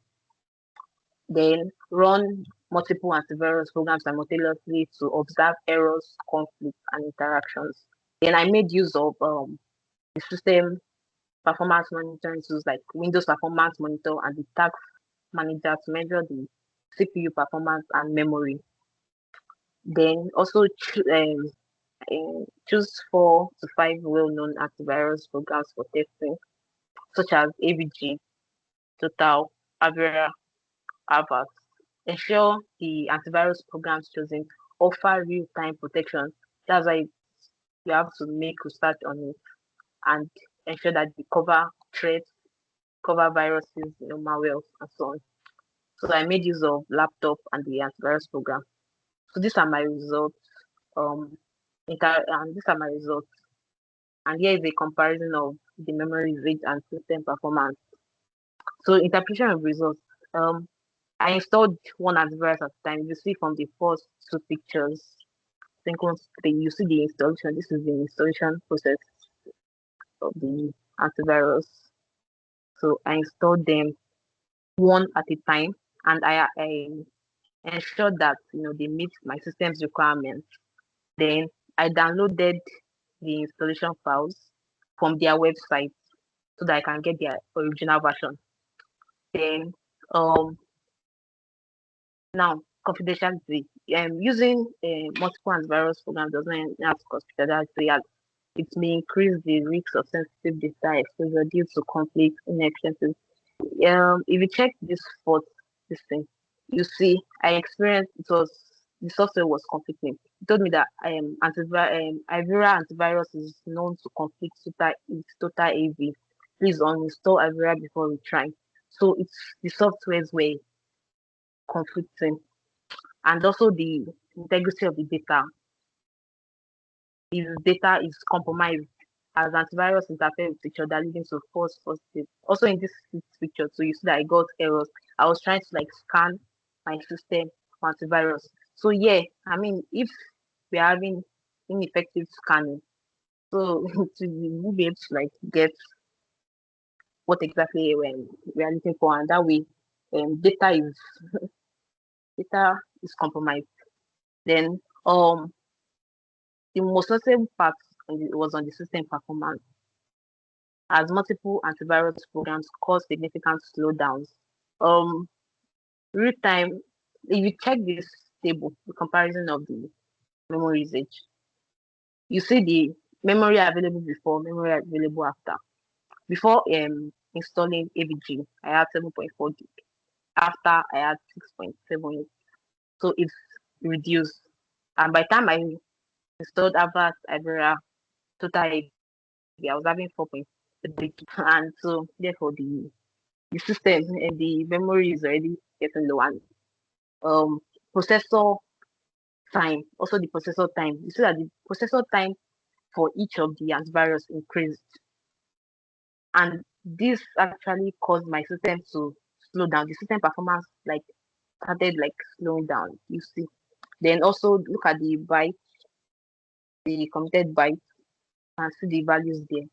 Then run multiple antivirus programs simultaneously to observe errors, conflicts, and interactions. Then I made use of the system performance monitoring tools like Windows Performance Monitor and the Task Manager to measure the CPU performance and memory. Then also choose 4 to 5 well-known antivirus programs for testing, such as AVG, Total, Avera, Avast. Ensure the antivirus programs chosen offer real-time protection. That's why you have to make research on it and ensure that they cover threats, cover viruses, malware, and so on. So I made use of laptop and the antivirus program. So these are my results. And these are my results. And here is a comparison of the memory usage and system performance. So interpretation of results. I installed one antivirus at a time. You see from the first 2 pictures, you see the installation. This is the installation process of the antivirus. So I installed them one at a time, and I ensured that they meet my system's requirements. Then I downloaded the installation files from their website so that I can get their original version. Then now confidentiality. Using multiple antivirus programs does not have confidentiality, as it may increase the risk of sensitive data exposure due to conflict inefficiencies. If you check this thing, you see I experienced the software was conflicting. It told me that Avira antivirus is known to conflict total AV. Please uninstall Avira before retrying. So it's the softwares were conflicting, and also the integrity of the data. If data is compromised, as antivirus interfere with each other, leading to false positives. Also in this picture, so you see that I got errors. I was trying to scan my system for antivirus. So yeah, I mean, if we're having ineffective scanning, so we'll be able to get what exactly we are looking for, and that way, data is compromised. Then the most notable part was on the system performance, as multiple antivirus programs cause significant slowdowns. Real time, if you check this table, the comparison of the memory usage, you see the memory available before, memory available after. Before installing AVG, I had 7.4 gig. After, I had 6.7. So it's reduced. And by the time I installed Avast, Avera, Total AV, I was having 4.3 gig. And so therefore the system and the memory is already getting low, and processor time, also the processor time, you see that the processor time for each of the antivirus increased, and this actually caused my system to slow down. The system performance started slowing down, you see. Then also look at the byte, the committed byte, and see the values there.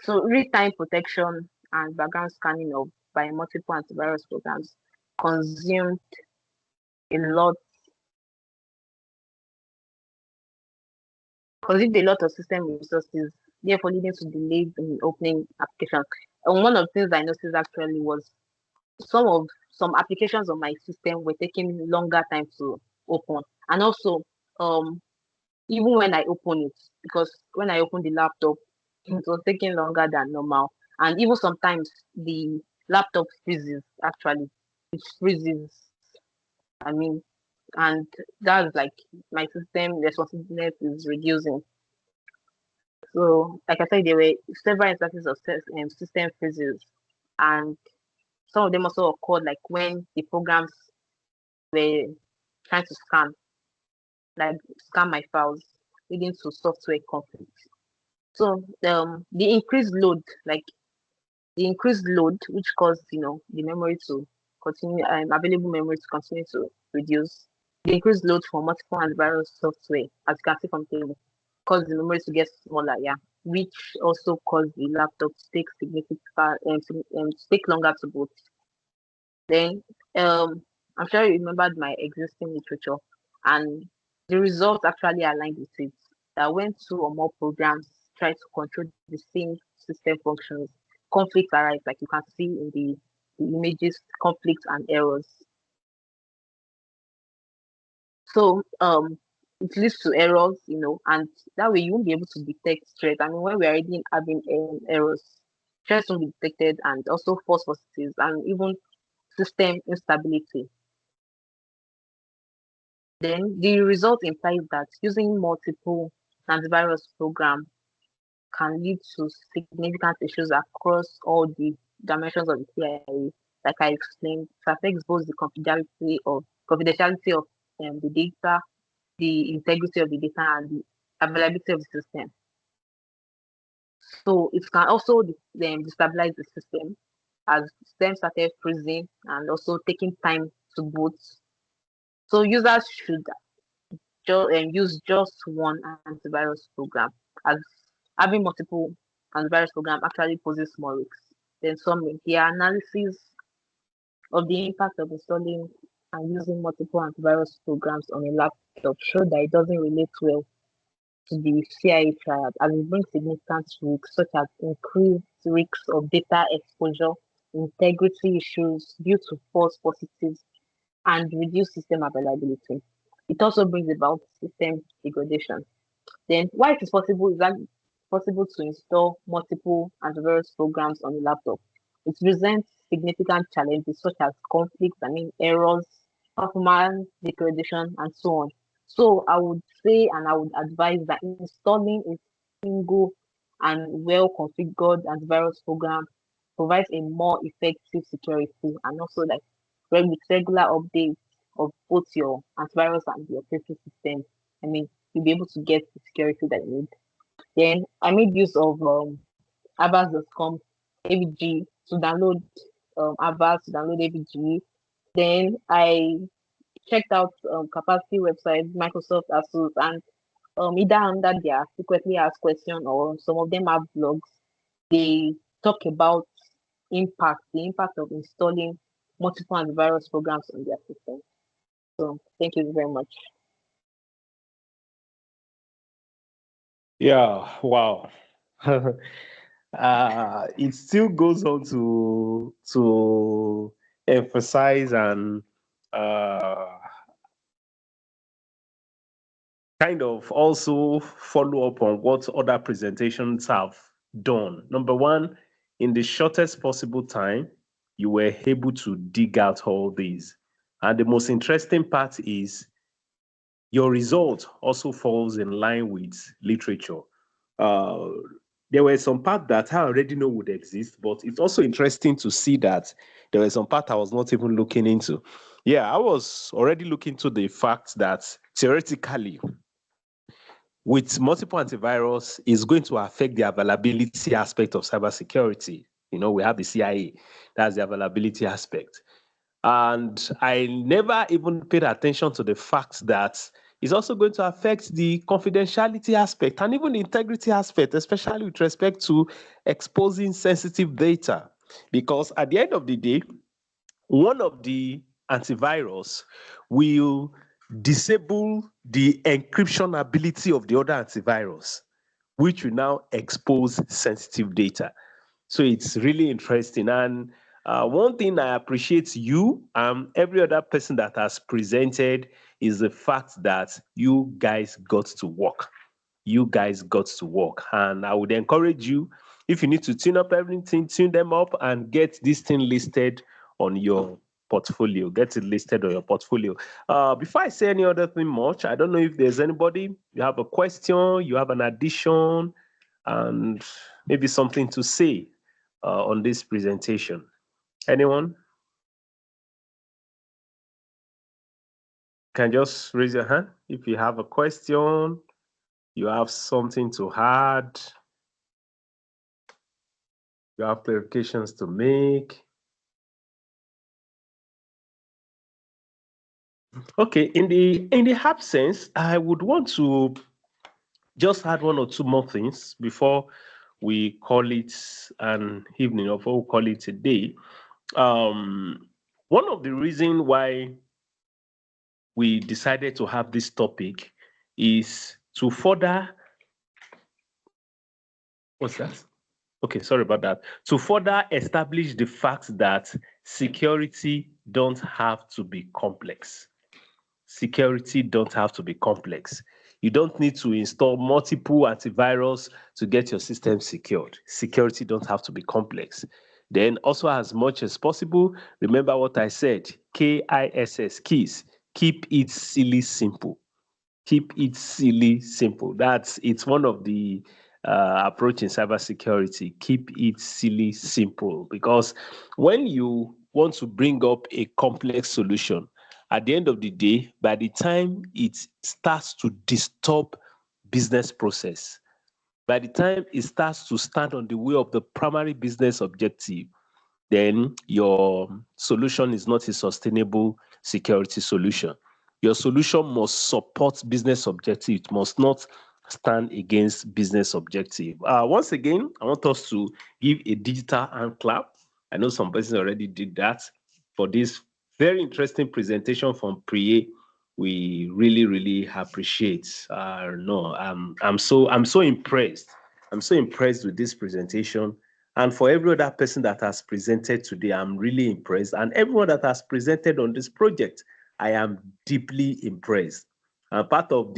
So real-time protection and background scanning of by multiple antivirus programs consumed a lot consumed a lot of system resources, therefore leading to delays in opening applications. And one of the things I noticed actually was some applications on my system were taking longer time to open. And also, um, even when I open it, because when I open the laptop, it was taking longer than normal. And even sometimes the laptop freezes, actually. It freezes. I mean, and that's like my system responsiveness is reducing. So, like I said, there were several instances of system freezes, and some of them also occurred like when the programs were trying to like scan my files, leading to software conflicts. So the increased load, like the increased load, which caused the memory to continue, available memory to continue to reduce. The increased load for multiple antivirus software, as you can see from the table, caused the memory to get smaller, yeah, which also caused the laptop to take to take longer to boot. Then I'm sure you remembered my existing literature, and the results actually aligned with it. That when two or more programs try to control the same system functions, conflicts arise, like you can see in the images, conflicts and errors. So it leads to errors, and that way you won't be able to detect threats. I mean, when we're already having errors, threats won't be detected, and also false positives and even system instability. Then the result implies that using multiple antivirus programs can lead to significant issues across all the dimensions of the CIA. Like I explained, it affects both the confidentiality of the data, the integrity of the data, and the availability of the system. So it can also destabilize the system as the system started freezing and also taking time to boot. So users should use just one antivirus program, as having multiple antivirus program actually poses more risks. Then summary, the analysis of the impact of installing and using multiple antivirus programs on a laptop showed that it doesn't relate well to the CIA triad, as it brings significant risks such as increased risks of data exposure, integrity issues due to false positives, and reduced system availability. It also brings about system degradation. Then, why it is possible is that it's possible to install multiple antivirus programs on a laptop. It presents significant challenges such as conflicts, errors, performance degradation, and so on. So, I would say and I would advise that installing a single and well configured antivirus program provides a more effective security and also like with regular updates of both your antivirus and your operating system. I mean, you'll be able to get the security that you need. Then I made use of avast.com AVG to download Avast, to download AVG. Then I checked out capacity websites, Microsoft, ASUS, and either under their frequently asked question or some of them have blogs. They talk about the impact of installing multiple antivirus programs on their system. So thank you very much. Yeah, wow. It still goes on to emphasize and kind of also follow up on what other presentations have done. Number one, in the shortest possible time, you were able to dig out all these. And the most interesting part is your result also falls in line with literature. Uh, there were some parts that I already know would exist, but it's also interesting to see that there were some parts I was not even looking into. Yeah, I was already looking to the fact that theoretically, with multiple antivirus, is going to affect the availability aspect of cybersecurity. We have the CIA, that's the availability aspect. And I never even paid attention to the fact that it's also going to affect the confidentiality aspect and even the integrity aspect, especially with respect to exposing sensitive data. Because at the end of the day, one of the antivirus will disable the encryption ability of the other antivirus, which will now expose sensitive data. So it's really interesting. And One thing I appreciate you and every other person that has presented is the fact that you guys got to work. You guys got to work. And I would encourage you, if you need to tune up everything, tune them up and get this thing listed on your portfolio. Get it listed on your portfolio. Before I say any other thing much, I don't know if there's anybody, you have a question, you have an addition, and maybe something to say on this presentation. Anyone? Can just raise your hand if you have a question, you have something to add, you have clarifications to make. Okay, in the absence, I would want to just add one or two more things before we call it an evening or before we call it a day. One of the reasons why we decided to have this topic is to further, what's that? Okay, sorry about that. To further establish the fact that security don't have to be complex. Security don't have to be complex. You don't need to install multiple antivirus to get your system secured. Security don't have to be complex. Then also, as much as possible, remember what I said, KISS, keys. Keep it silly simple. Keep it silly simple. It's one of the approach in cybersecurity. Keep it silly simple, because when you want to bring up a complex solution, at the end of the day, by the time it starts to disturb business process, by the time it starts to stand on the way of the primary business objective, then your solution is not a sustainable security solution. Your solution must support business objective. It must not stand against business objective. Once again, I want us to give a digital hand clap. I know some persons already did that for this very interesting presentation from Priye. We really, really appreciate. No, I'm so impressed. I'm so impressed with this presentation. And for every other person that has presented today, I'm really impressed. And everyone that has presented on this project, I am deeply impressed. And part of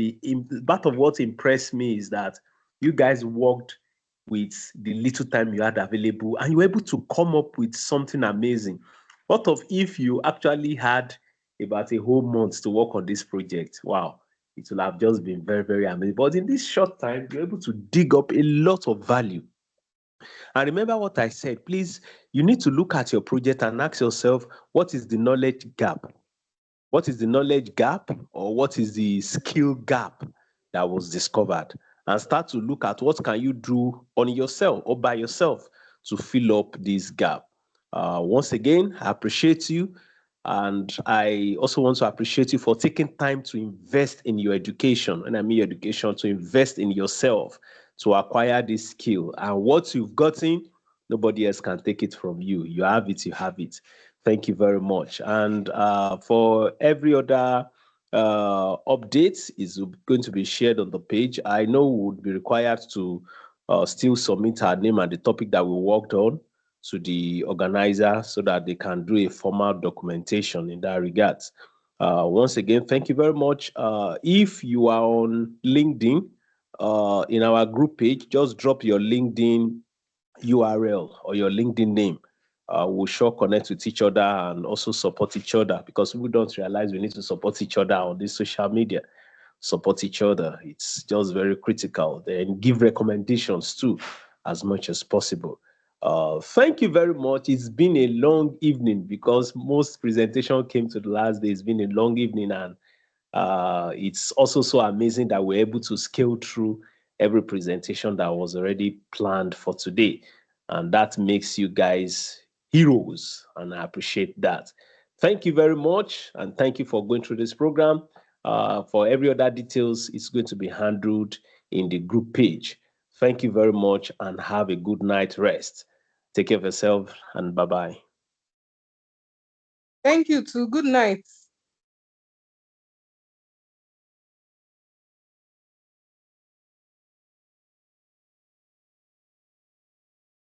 what impressed me is that you guys worked with the little time you had available and you were able to come up with something amazing. What of if you actually had about a whole month to work on this project? Wow, it will have just been very, very amazing. But in this short time, you're able to dig up a lot of value. And remember what I said, please, you need to look at your project and ask yourself, what is the knowledge gap? What is the knowledge gap, or what is the skill gap that was discovered? And start to look at what can you do on yourself or by yourself to fill up this gap. Once again, I appreciate you. And I also want to appreciate you for taking time to invest in your education. And I mean education, to invest in yourself, to acquire this skill. And what you've gotten, nobody else can take it from you. You have it, you have it. Thank you very much. And for every other update is going to be shared on the page. I know we would be required to still submit our name and the topic that we worked on to the organizer so that they can do a formal documentation in that regard. Once again, thank you very much. If you are on LinkedIn, in our group page, just drop your LinkedIn URL or your LinkedIn name. We'll sure connect with each other and also support each other, because people don't realize we need to support each other on this social media. Support each other. It's just very critical. Then give recommendations too, as much as possible. Thank you very much. It's been a long evening because most presentation came to the last day. It's been a long evening, and it's also so amazing that we're able to scale through every presentation that was already planned for today. And that makes you guys heroes, and I appreciate that. Thank you very much, and thank you for going through this program. For every other details, it's going to be handled in the group page. Thank you very much, and have a good night rest. Take care of yourself, and bye-bye. Thank you too. Good night.